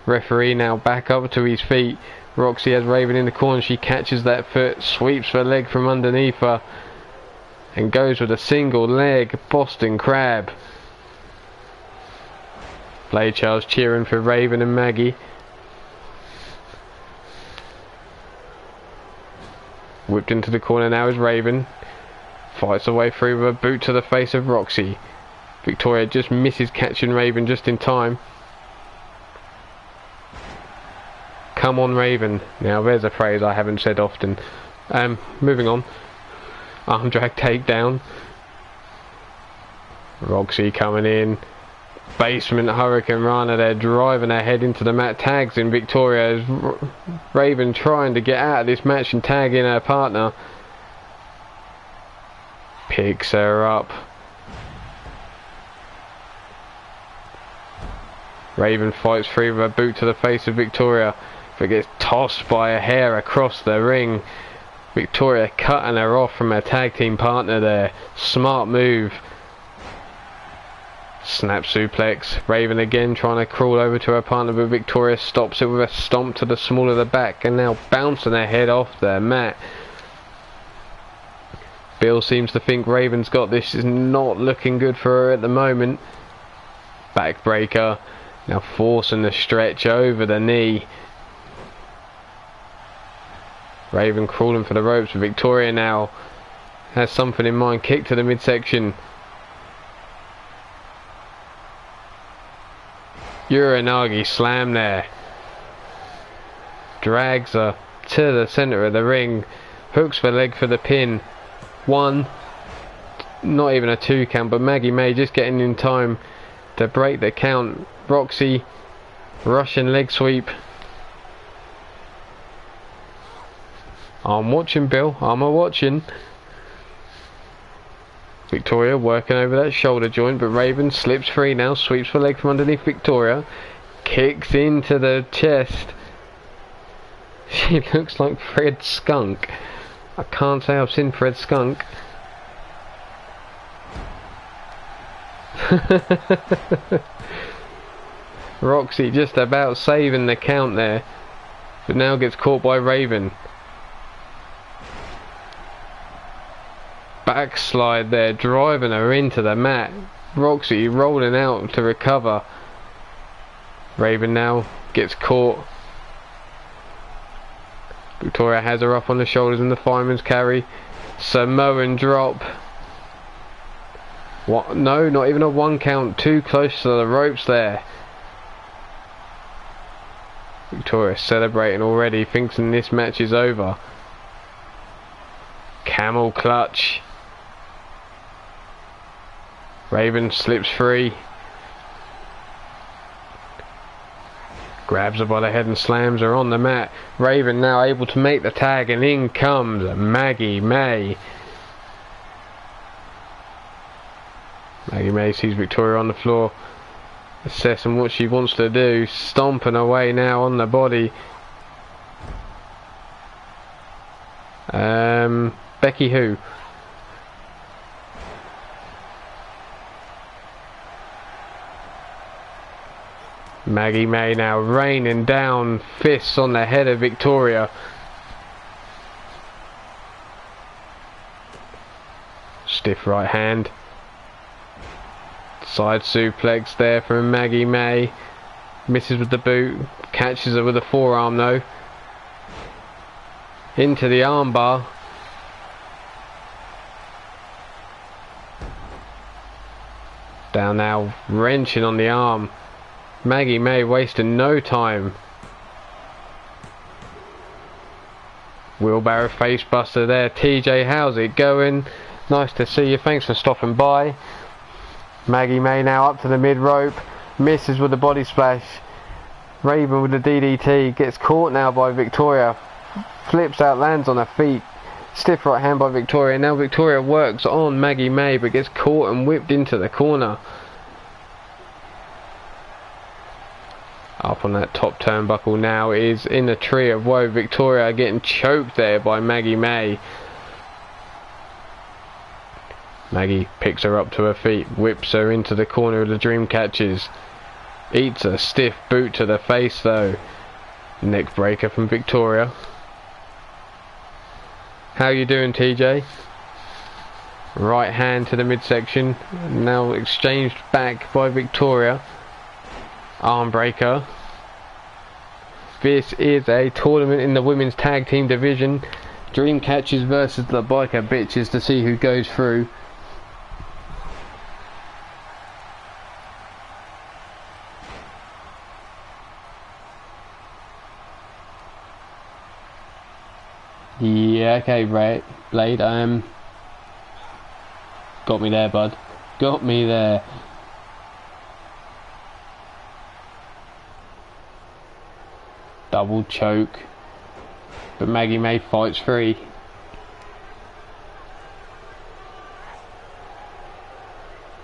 Referee now back up to his feet. Roxy has Raven in the corner. She catches that foot, sweeps the leg from underneath her, and goes with a single leg Boston Crab. Blade Charles cheering for Raven and Maggie. Whipped into the corner now is Raven. Fights her way through with a boot to the face of Roxy. Victoria just misses catching Raven just in time. Come on, Raven. Now there's a phrase I haven't said often. Moving on. Arm drag takedown. Roxy coming in. Basement Hurricane Rana there, driving her head into the mat. Tags in Victoria as Raven trying to get out of this match and tag in her partner. Picks her up. Raven fights free with a boot to the face of Victoria, but gets tossed by a hair across the ring. Victoria cutting her off from her tag team partner there. Smart move. Snap suplex. Raven again trying to crawl over to her partner, but Victoria stops it with a stomp to the small of the back and now bouncing her head off the mat. Bill seems to think Raven's got this. Is not looking good for her at the moment. Backbreaker. Now forcing the stretch over the knee. Raven crawling for the ropes. Victoria now has something in mind. Kick to the midsection. Uranagi slam there. Drags her to the centre of the ring. Hooks the leg for the pin. One. Not even a 2 count, but Maggie May just getting in time to break the count. Roxy. Russian leg sweep. I'm watching, Bill. I'm a-watching. Victoria working over that shoulder joint, but Raven slips free now, sweeps the leg from underneath Victoria, kicks into the chest. She looks like Fred Skunk. I can't say I've seen Fred Skunk. Roxy just about saving the count there, but now gets caught by Raven. Backslide there, driving her into the mat. Roxy rolling out to recover. Raven now gets caught. Victoria has her up on the shoulders in the fireman's carry. Samoan drop. What? No, not even a 1 count. Too close to the ropes there. Victoria celebrating already, thinking this match is over. Camel clutch. Raven slips free. Grabs her by the head and slams her on the mat. Raven now able to make the tag, and in comes Maggie May. Maggie May sees Victoria on the floor, assessing what she wants to do, stomping away now on the body. Becky who? Maggie May now raining down fists on the head of Victoria. Stiff right hand. Side suplex there from Maggie May. Misses with the boot. Catches her with a forearm though. Into the armbar. Down now, wrenching on the arm. Maggie May wasting no time. Wheelbarrow facebuster there. TJ, how's it going? Nice to see you. Thanks for stopping by. Maggie May now up to the mid rope. Misses with the body splash. Raven with the DDT. Gets caught now by Victoria. Flips out, lands on her feet. Stiff right hand by Victoria. Now Victoria works on Maggie May but gets caught and whipped into the corner. Up on that top turnbuckle now is in the tree of woe. Victoria getting choked there by Maggie May. Maggie picks her up to her feet, whips her into the corner of the dream catchers. Eats a stiff boot to the face though. Neck breaker from Victoria. How you doing, TJ? Right hand to the midsection. Now exchanged back by Victoria. Arm breaker. This is a tournament in the women's tag team division. Dream catchers versus the biker bitches to see who goes through. Yeah, okay, right, Blade, got me there, bud. Got me there. Double choke. But Maggie May fights free.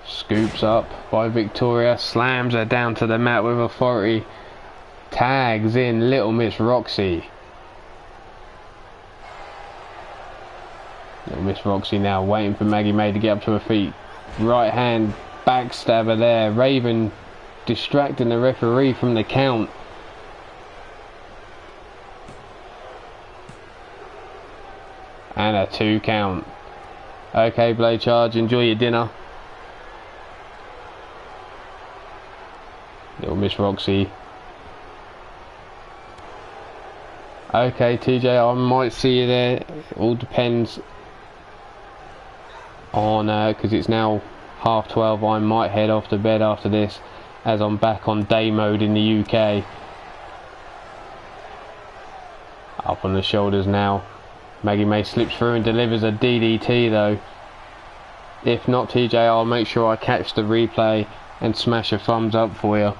Scoops up by Victoria, slams her down to the mat with authority. Tags in Little Miss Roxy. Little Miss Roxy now waiting for Maggie May to get up to her feet. Right hand backstabber there. Raven distracting the referee from the count. And a 2 count. Okay, Blade Charge, enjoy your dinner. Little Miss Roxy. Okay, TJ, I might see you there. It all depends on because it's now 12:30. I might head off to bed after this as I'm back on day mode in the UK. Up on the shoulders now. Maggie May slips through and delivers a DDT though. If not, TJ, I'll make sure I catch the replay and smash a thumbs up for you.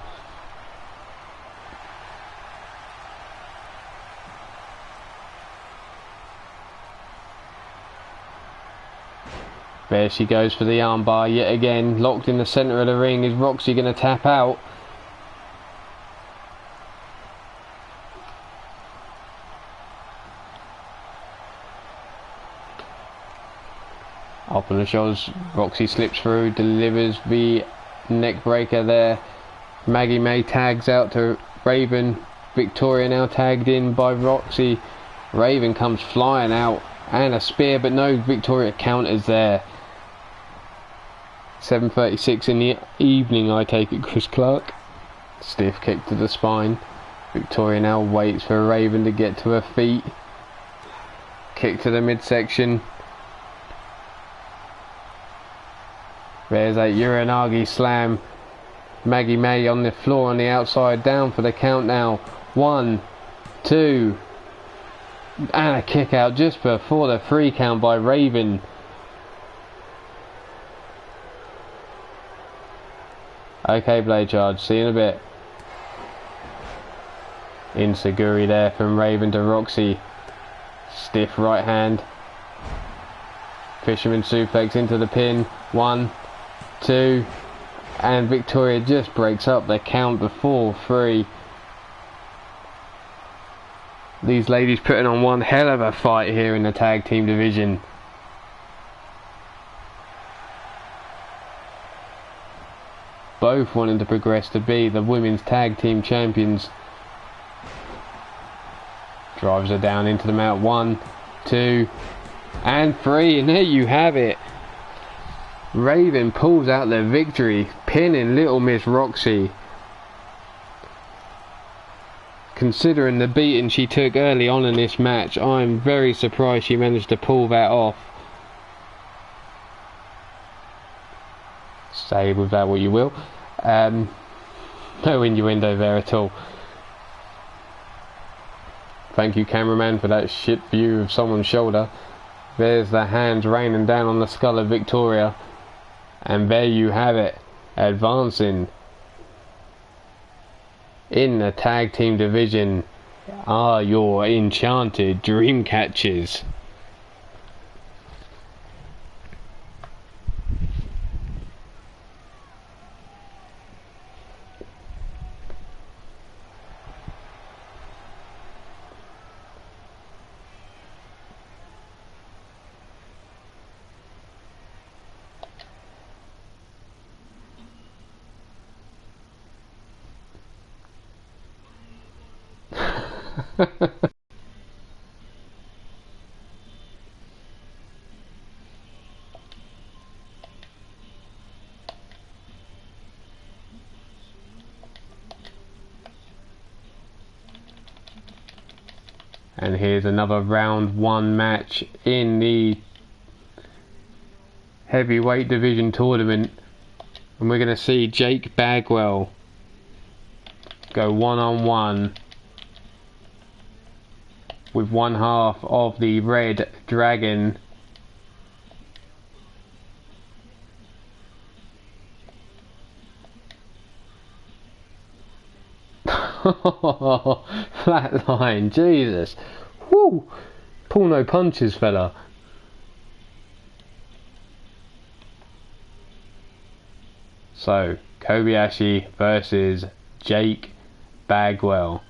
There she goes for the armbar yet again. Locked in the centre of the ring. Is Roxy going to tap out? Up on the shoulders. Roxy slips through. Delivers the neck breaker there. Maggie May tags out to Raven. Victoria now tagged in by Roxy. Raven comes flying out. And a spear, but no, Victoria counters there. 7:36 in the evening, I take it, Chris Clark. Stiff kick to the spine. Victoria now waits for Raven to get to her feet. Kick to the midsection. There's a Uranagi slam. Maggie May on the floor on the outside, down for the count now. 1, 2, and a kick out just before the 3 count by Raven. Okay, Blade Charge, see you in a bit. Inseguri there from Raven to Roxy. Stiff right hand. Fisherman suplex into the pin. 1, 2, and Victoria just breaks up the count before 3. These ladies putting on one hell of a fight here in the tag team division. Both wanting to progress to be the women's tag team champions. Drives her down into the mat. 1, 2, and 3, and there you have it. Raven pulls out the victory, pinning Little Miss Roxy. Considering the beating she took early on in this match, I'm very surprised she managed to pull that off. Say with that what you will. No innuendo there at all. Thank you, cameraman, for that shit view of someone's shoulder. There's the hands raining down on the skull of Victoria. And there you have it. Advancing in the tag team division are your enchanted dream catchers. And here's another round 1 match in the heavyweight division tournament, and we're going to see Jake Bagwell go 1-on-1 with one half of the Red Dragon. Flat line, Jesus. Woo! Pull no punches, fella. So, Kobayashi versus Jake Bagwell.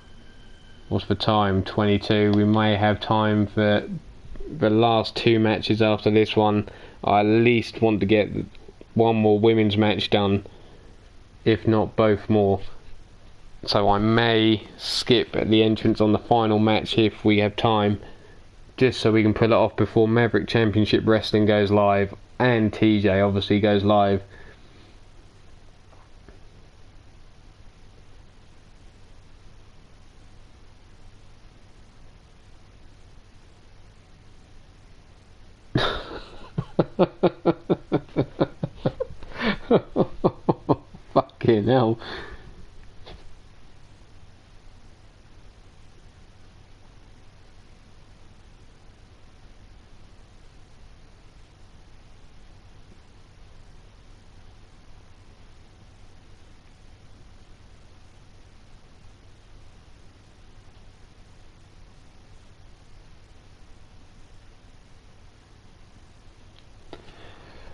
What's the time? 22. We may have time for the last 2 matches after this one. I at least want to get one more women's match done, if not both more. So I may skip the entrance on the final match if we have time, just so we can pull it off before Maverick Championship Wrestling goes live and TJ obviously goes live. Fucking hell.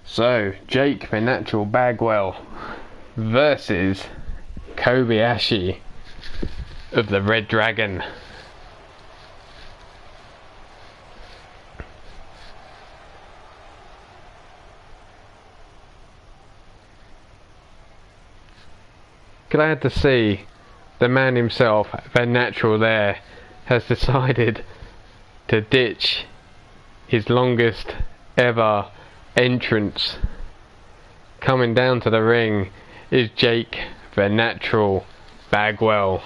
So, Jake the Natural Bagwell versus Kobayashi of the Red Dragon. Glad to see the man himself, the Natural there, has decided to ditch his longest ever entrance. Coming down to the ring is Jake the Natural Bagwell.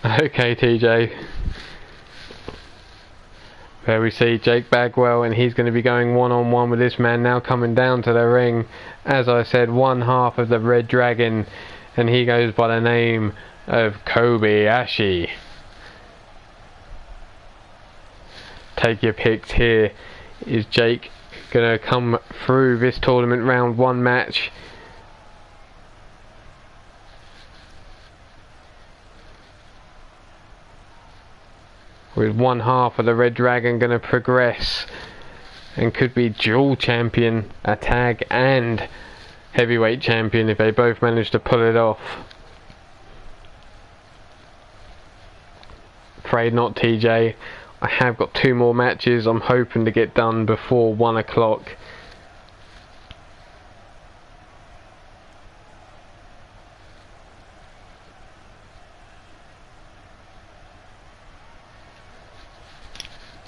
Okay, TJ. There we see Jake Bagwell, and he's going to be going 1-on-1 with this man now, coming down to the ring. As I said, one half of the Red Dragon, and he goes by the name of Kobayashi. Take your picks here. Is Jake going to come through this tournament round 1 match? With one half of the Red Dragon going to progress and could be dual champion, a tag and heavyweight champion if they both manage to pull it off. Afraid not, TJ. I have got 2 more matches I'm hoping to get done before 1 o'clock.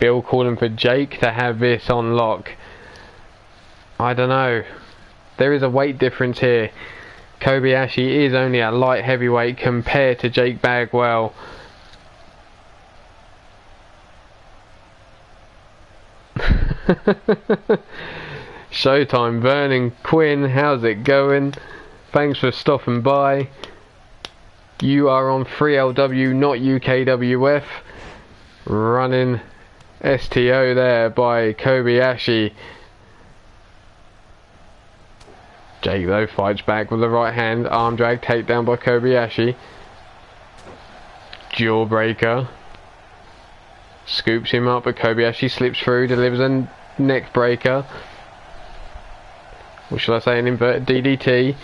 Bill calling for Jake to have this on lock. I don't know. There is a weight difference here. Kobayashi is only a light heavyweight compared to Jake Bagwell. Showtime, Vernon Quinn, how's it going? Thanks for stopping by. You are on 3LW, not UKWF. Running STO there by Kobayashi. Jake though fights back with the right hand, arm drag, takedown by Kobayashi. Jawbreaker. Scoops him up, but Kobayashi slips through, delivers a neck breaker. What shall I say, an inverted DDT.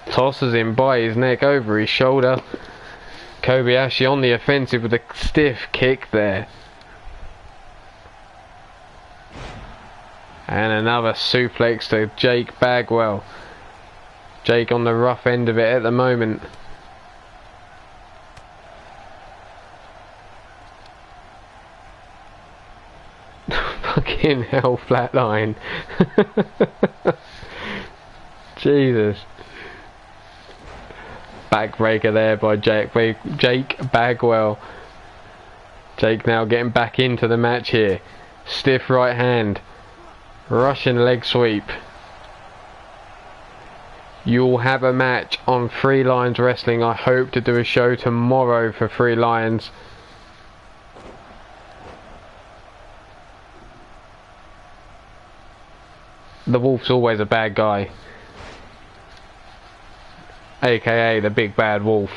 Tosses him by his neck over his shoulder. Kobayashi on the offensive with a stiff kick there. And another suplex to Jake Bagwell. Jake on the rough end of it at the moment. Fucking hell, flatline. Jesus. Backbreaker there by Jake Bagwell. Jake now getting back into the match here. Stiff right hand. Russian leg sweep. You'll have a match on Three Lions Wrestling. I hope to do a show tomorrow for Three Lions. The Wolf's always a bad guy, aka the big bad wolf.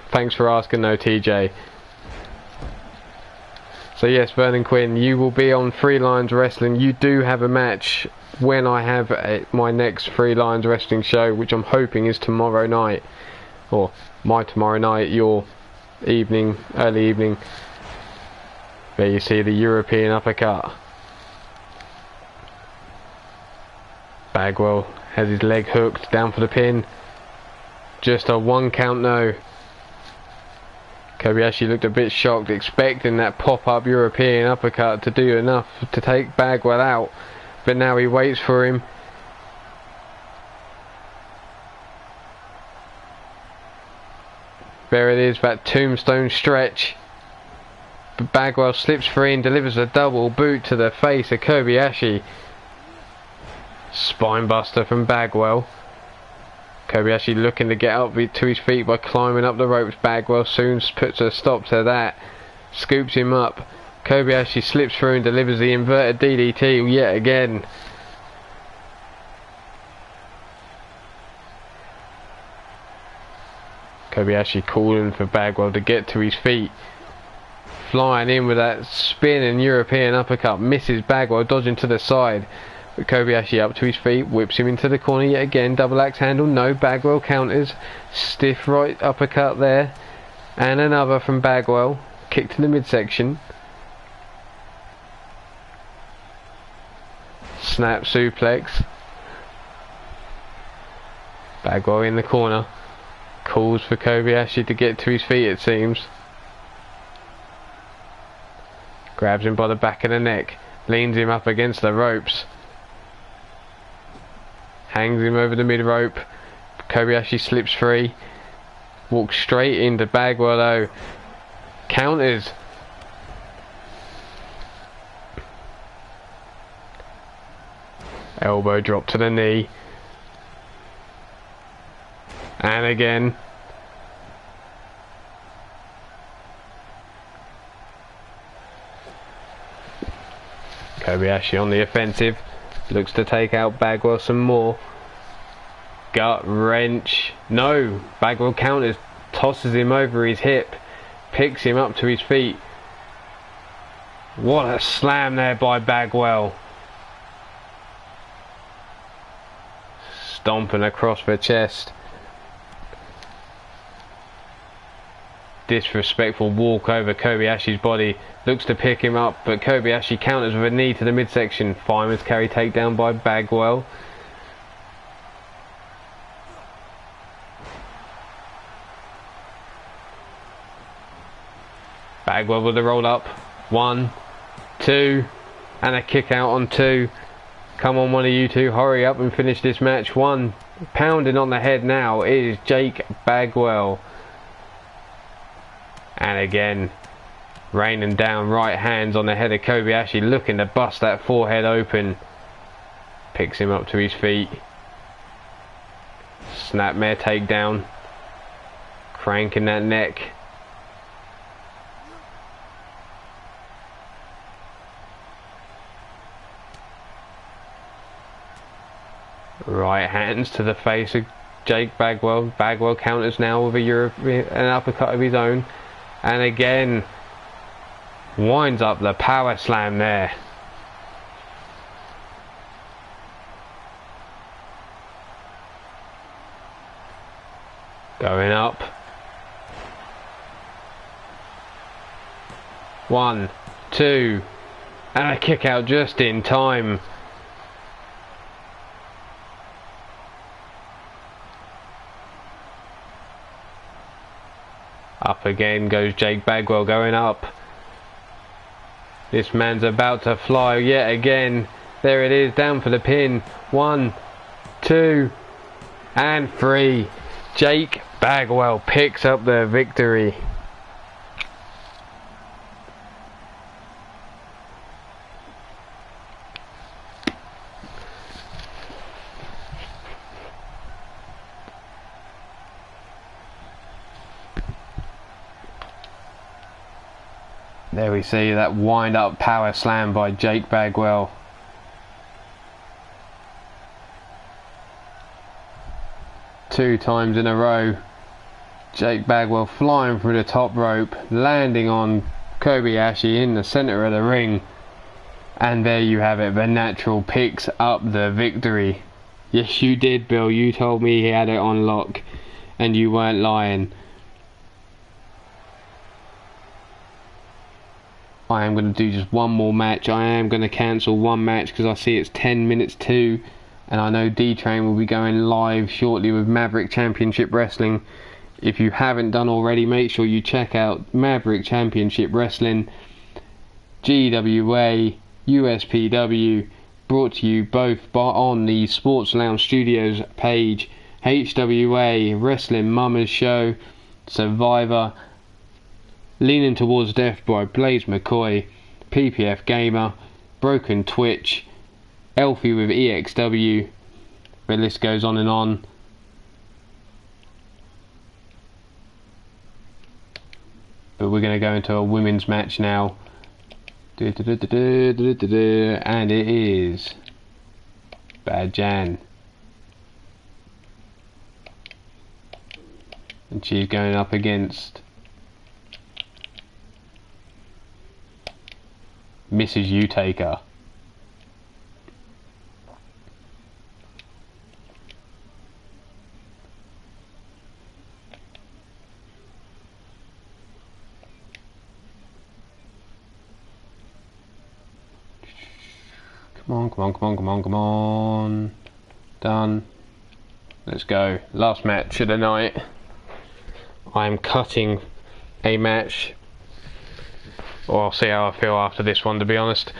Thanks for asking though, TJ. So yes, Vernon Quinn, you will be on Three Lions Wrestling. You do have a match when I have my next Three Lions Wrestling show, which I'm hoping is tomorrow night, or my tomorrow night, your evening, early evening. There you see the European uppercut. Bagwell has his leg hooked, down for the pin. Just a 1 count no. Kobayashi looked a bit shocked, expecting that pop-up European uppercut to do enough to take Bagwell out. But now he waits for him. There it is, that tombstone stretch. But Bagwell slips free and delivers a double boot to the face of Kobayashi. Spinebuster from Bagwell. Kobayashi looking to get up to his feet by climbing up the ropes. Bagwell soon puts a stop to that. Scoops him up. Kobayashi slips through and delivers the inverted DDT yet again. Kobayashi calling for Bagwell to get to his feet. Flying in with that spinning European uppercut. Misses Bagwell, dodging to the side. But Kobayashi up to his feet, whips him into the corner yet again. Double axe handle, no. Bagwell counters. Stiff right uppercut there. And another from Bagwell. Kick to the midsection. Snap suplex. Bagwell in the corner. Calls for Kobayashi to get to his feet, it seems. Grabs him by the back of the neck. Leans him up against the ropes. Hangs him over the mid rope. Kobayashi slips free. Walks straight into Bagwell though. Counters. Elbow drop to the knee. And again. Kobayashi on the offensive. Looks to take out Bagwell some more. Gut wrench. No. Bagwell counters. Tosses him over his hip. Picks him up to his feet. What a slam there by Bagwell. Stomping across the chest. Disrespectful walk over Kobayashi's body. Looks to pick him up, but Kobayashi counters with a knee to the midsection. Fireman's carry takedown by Bagwell. Bagwell with the roll up. 1, 2, and a kick out on 2. Come on, one of you two, hurry up and finish this match. 1, pounding on the head now is Jake Bagwell. And again, raining down right hands on the head of Kobayashi, looking to bust that forehead open. Picks him up to his feet. Snapmare takedown. Cranking that neck. Right hands to the face of Jake Bagwell. Bagwell counters now with an uppercut of his own. And again, winds up the power slam there. Going up. 1, 2, and a kick out just in time. Up again goes Jake Bagwell, going up. This man's about to fly yet again. There it is, down for the pin. 1, 2, and 3. Jake Bagwell picks up the victory. There we see that wind up power slam by Jake Bagwell. Two times in a row. Jake Bagwell flying through the top rope, landing on Kobayashi in the center of the ring. And there you have it, the Natural picks up the victory. Yes, you did, Bill. You told me he had it on lock, and you weren't lying. I am going to do just one more match. I am going to cancel one match because I see it's 10 minutes to, and I know D-Train will be going live shortly with Maverick Championship Wrestling. If you haven't done already, make sure you check out Maverick Championship Wrestling, GWA, USPW, brought to you both on the Sports Lounge Studios page, HWA, Wrestling Mamas Show, Survivor, Leaning Towards Death by Blaze McCoy, PPF Gamer, Broken Twitch, Elfie with EXW, the list goes on and on. But we're going to go into a women's match now. And it is Bad Jan. And she's going up against Mrs. Utaker. Come on, come on, come on, come on, come on. Done. Let's go. Last match of the night. I'm cutting a match. Or I'll see how I feel after this one, to be honest.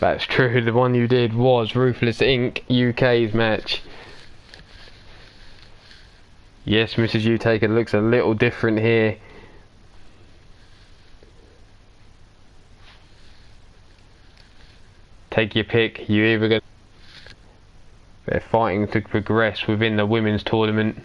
That's true, the one you did was Ruthless Inc. UK's match. Yes, Mrs. Utaker looks a little different here. Take your pick. You either go. They're fighting to progress within the women's tournament.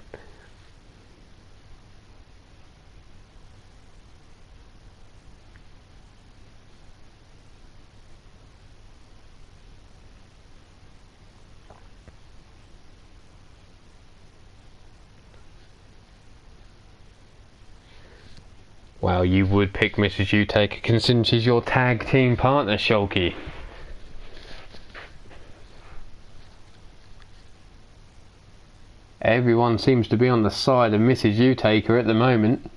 Well, you would pick Mrs. Utaker considering she's your tag team partner, Shulky. Everyone seems to be on the side of Mrs. Utaker at the moment.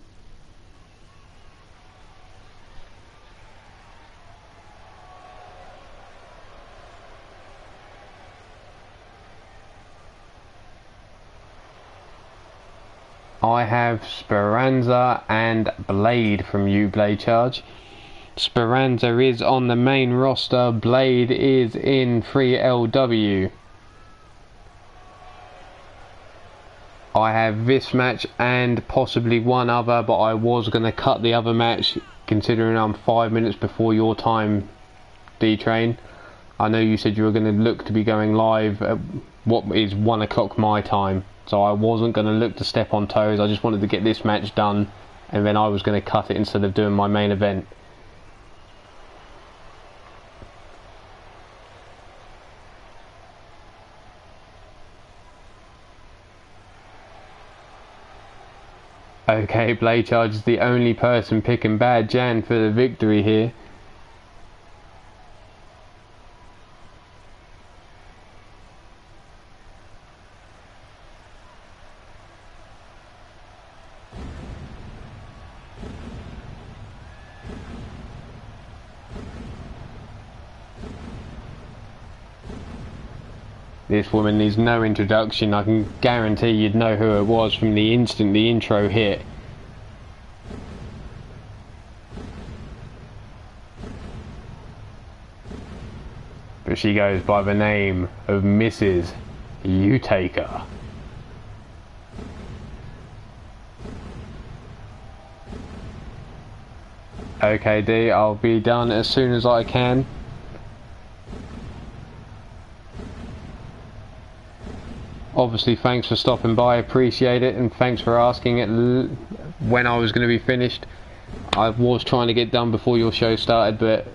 I have Speranza and Blade from Blade Charge. Speranza is on the main roster, Blade is in 3LW. I have this match and possibly one other, but I was going to cut the other match considering I'm 5 minutes before your time, D-Train. I know you said you were going to look to be going live at what is 1 o'clock my time, so I wasn't going to look to step on toes. I just wanted to get this match done and then I was going to cut it instead of doing my main event. Okay, Blade Charge is the only person picking Bad Jan for the victory here. This woman needs no introduction. I can guarantee you'd know who it was from the instant the intro hit. But she goes by the name of Mrs. Utaker. Okay, D, I'll be done as soon as I can. Obviously, thanks for stopping by, appreciate it, and thanks for asking it when I was going to be finished. I was trying to get done before your show started, but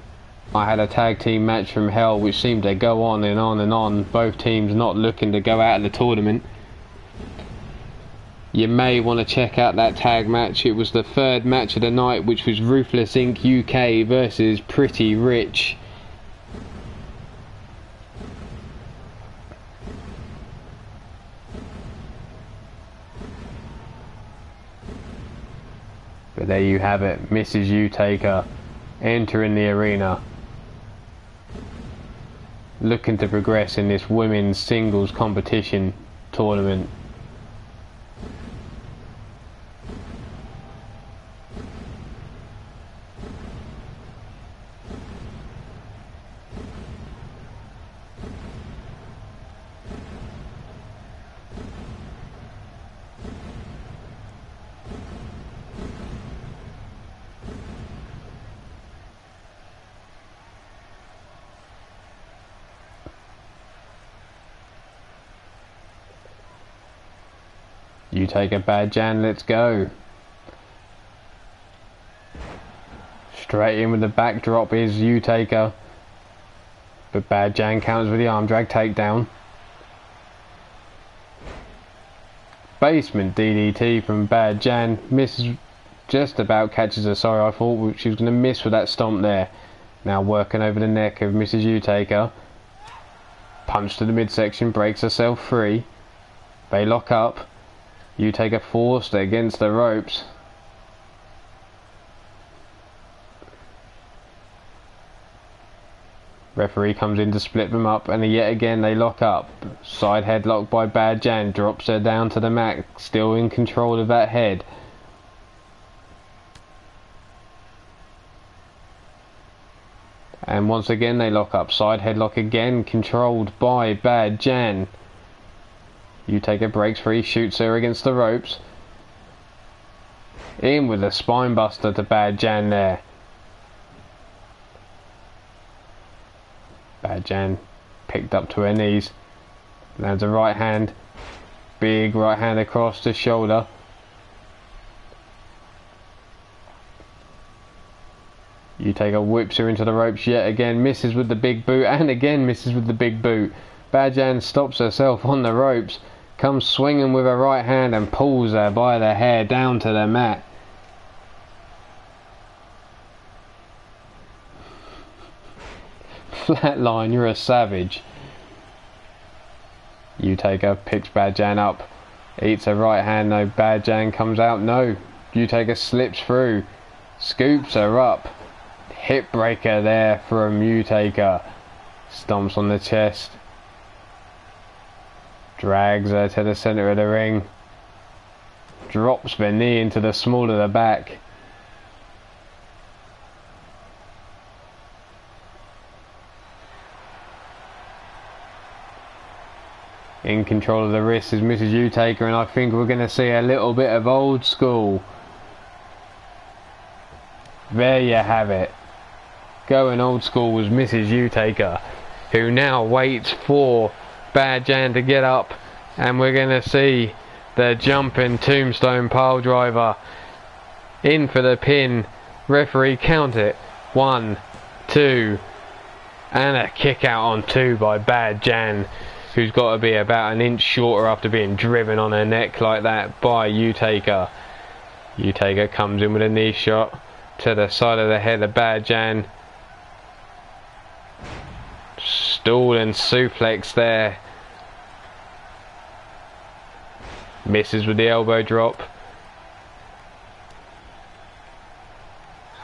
I had a tag team match from hell which seemed to go on and on and on, both teams not looking to go out of the tournament. You may want to check out that tag match. It was the third match of the night, which was Ruthless Inc. UK versus Pretty Rich. But there you have it, Mrs. Utaker entering the arena, looking to progress in this women's singles competition tournament. You take a Bad Jan, let's go. Straight in with the backdrop is Utaker. But Bad Jan counters with the arm drag takedown. Basement DDT from Bad Jan. Misses, just about catches her. Sorry, I thought she was going to miss with that stomp there. Now working over the neck of Mrs. Utaker. Punch to the midsection, breaks herself free. They lock up. Utaker forced against the ropes. Referee comes in to split them up, and yet again they lock up. Side headlock by Bad Jan, drops her down to the mat, still in control of that head. And once again they lock up. Side headlock again, controlled by Bad Jan. Utaker breaks free, shoots her against the ropes. In with a spine buster to Bad Jan there. Bad Jan picked up to her knees. Lands a right hand. Big right hand across the shoulder. Utaker whips her into the ropes yet again. Misses with the big boot and again misses with the big boot. Bad Jan stops herself on the ropes. Comes swinging with her right hand and pulls her by the hair down to the mat. Flatline, you're a savage. Utaker picks Bad Jan up. Eats her right hand, no. Bad Jan comes out, no. Utaker slips through. Scoops her up. Hip breaker there from Utaker. Stomps on the chest. Drags her to the centre of the ring. Drops the knee into the small of the back. In control of the wrist is Mrs. Utaker, and I think we're going to see a little bit of old school. There you have it. Going old school was Mrs. Utaker, who now waits for Bad Jan to get up, and we're going to see the jumping tombstone pile driver in for the pin. Referee count it. 1, 2, and a kick out on 2 by Bad Jan, who's got to be about an inch shorter after being driven on her neck like that by Utaker. Utaker comes in with a knee shot to the side of the head of Bad Jan. Stool and suplex there. Misses with the elbow drop.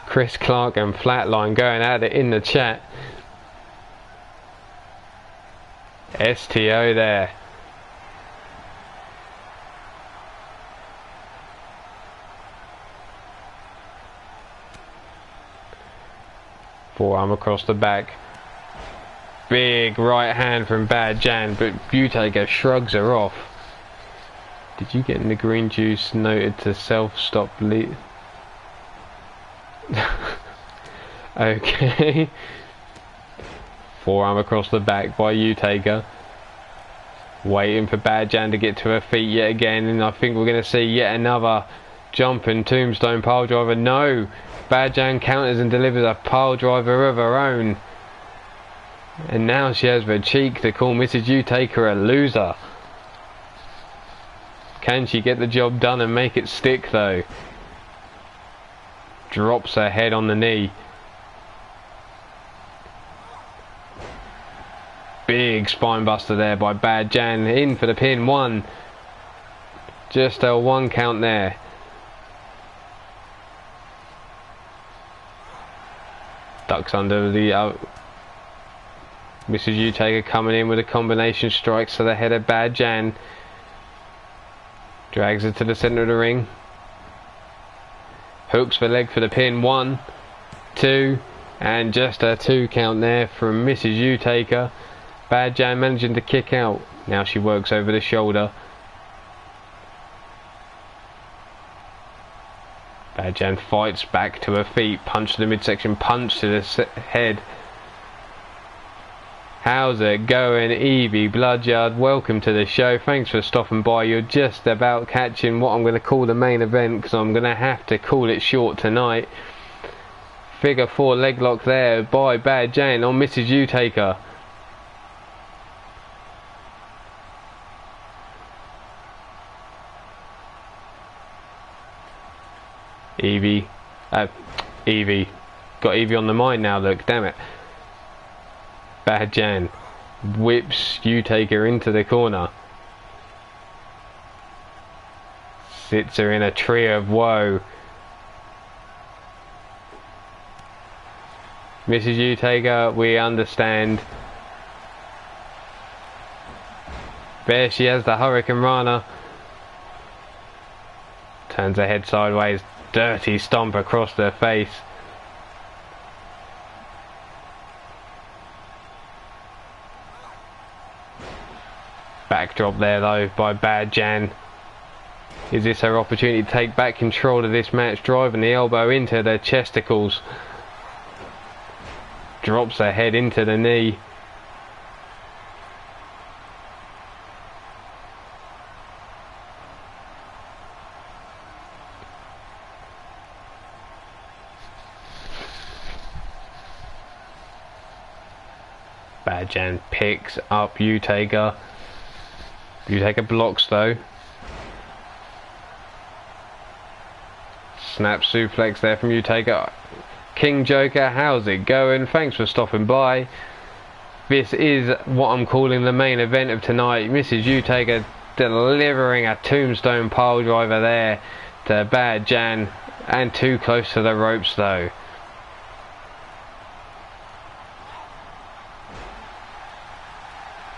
Chris Clark and Flatline going at it in the chat. STO there. Forearm across the back. Big right hand from Bad Jan, but Utaker shrugs her off. Did you get in the green juice noted to self-stop lead? Okay. Forearm across the back by Utaker. Waiting for Bad Jan to get to her feet yet again, and I think we're going to see yet another jumping tombstone pile driver. No! Bad Jan counters and delivers a pile driver of her own. And now she has the cheek to call Mrs. Utaker a loser. Can she get the job done and make it stick though? Drops her head on the knee. Big spine buster there by Bad Jan. In for the pin. 1. Just a 1 count there. Ducks under the Mrs. Utaker coming in with a combination strikes to the head of Bad Jan. Drags her to the centre of the ring. Hooks the leg for the pin. 1, 2, and just a 2 count there from Mrs. Utaker. Bad Jan managing to kick out. Now she works over the shoulder. Bad Jan fights back to her feet. Punch to the midsection. Punch to the head. How's it going, Evie Bloodyard? Welcome to the show. Thanks for stopping by. You're just about catching what I'm going to call the main event, because I'm going to have to call it short tonight. Figure 4 leg lock there by Bad Jan on Mrs. Utaker. Evie. Got Evie on the mind now, look, damn it. Bad Jan whips Utaker into the corner. Sits her in a tree of woe. Mrs. Utaker, we understand. There she has the Hurricane Rana. Turns her head sideways. Dirty stomp across her face. Backdrop there though by Bad Jan. Is this her opportunity to take back control of this match? Driving the elbow into the chesticles. Drops her head into the knee. Bad Jan picks up Utaker. Utaker blocks though. Snap suplex there from Utaker. King Joker, how's it going? Thanks for stopping by. This is what I'm calling the main event of tonight. Mrs. Utaker delivering a tombstone pile driver there to Bad Jan, and too close to the ropes though.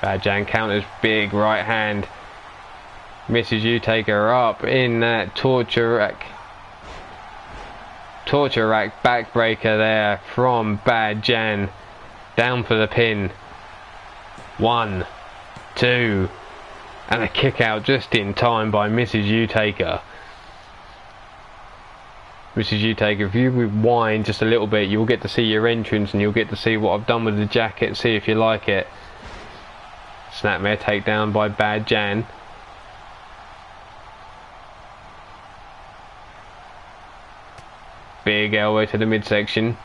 Bad Jan counters, big right hand. Mrs. U-Taker up in that torture rack. Torture rack backbreaker there from Bad Jan. Down for the pin. 1, 2, and a kick out just in time by Mrs. U-Taker. Mrs. U-Taker, if you rewind just a little bit, you'll get to see your entrance and you'll get to see what I've done with the jacket, see if you like it. Snapmare takedown by Bad Jan. Big elbow to the midsection.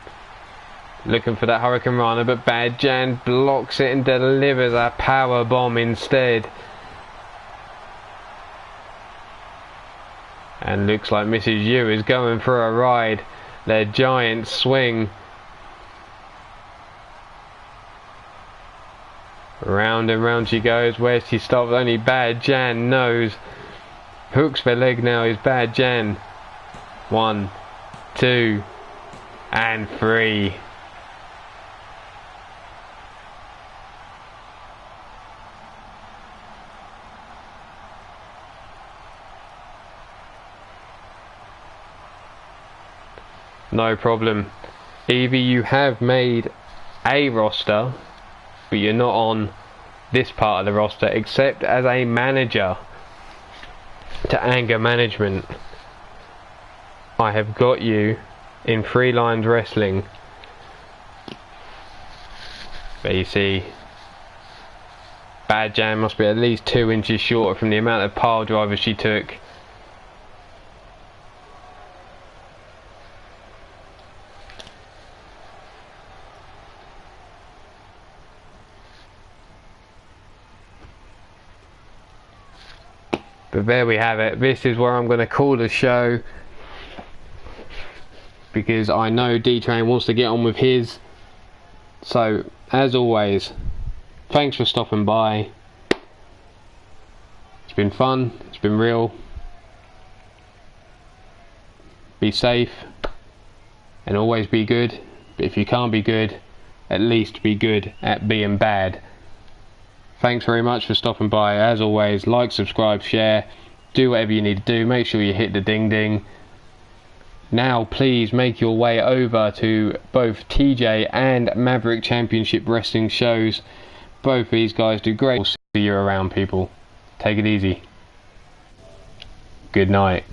Looking for that Hurricane Rana, but Bad Jan blocks it and delivers a power bomb instead. And looks like Mrs. U is going for a ride. Their giant swing. Round and round she goes. Where she stops, only Bad Jan knows. Hooks the leg now is Bad Jan. 1, 2, and 3. No problem. Either you have made a roster, but you're not on this part of the roster, except as a manager to anger management. I have got you in 3 lines wrestling. But you see, Bad Jan must be at least 2 inches shorter from the amount of pile drivers she took. But there we have it. This is where I'm going to call the show, because I know D-Train wants to get on with his. So, as always, thanks for stopping by. It's been fun. It's been real. Be safe. And always be good. But if you can't be good, at least be good at being bad. Thanks very much for stopping by. As always, like, subscribe, share, do whatever you need to do. Make sure you hit the ding ding. Now please make your way over to both TJ and Maverick Championship Wrestling shows. Both these guys do great. We'll see you around, people. Take it easy. Good night.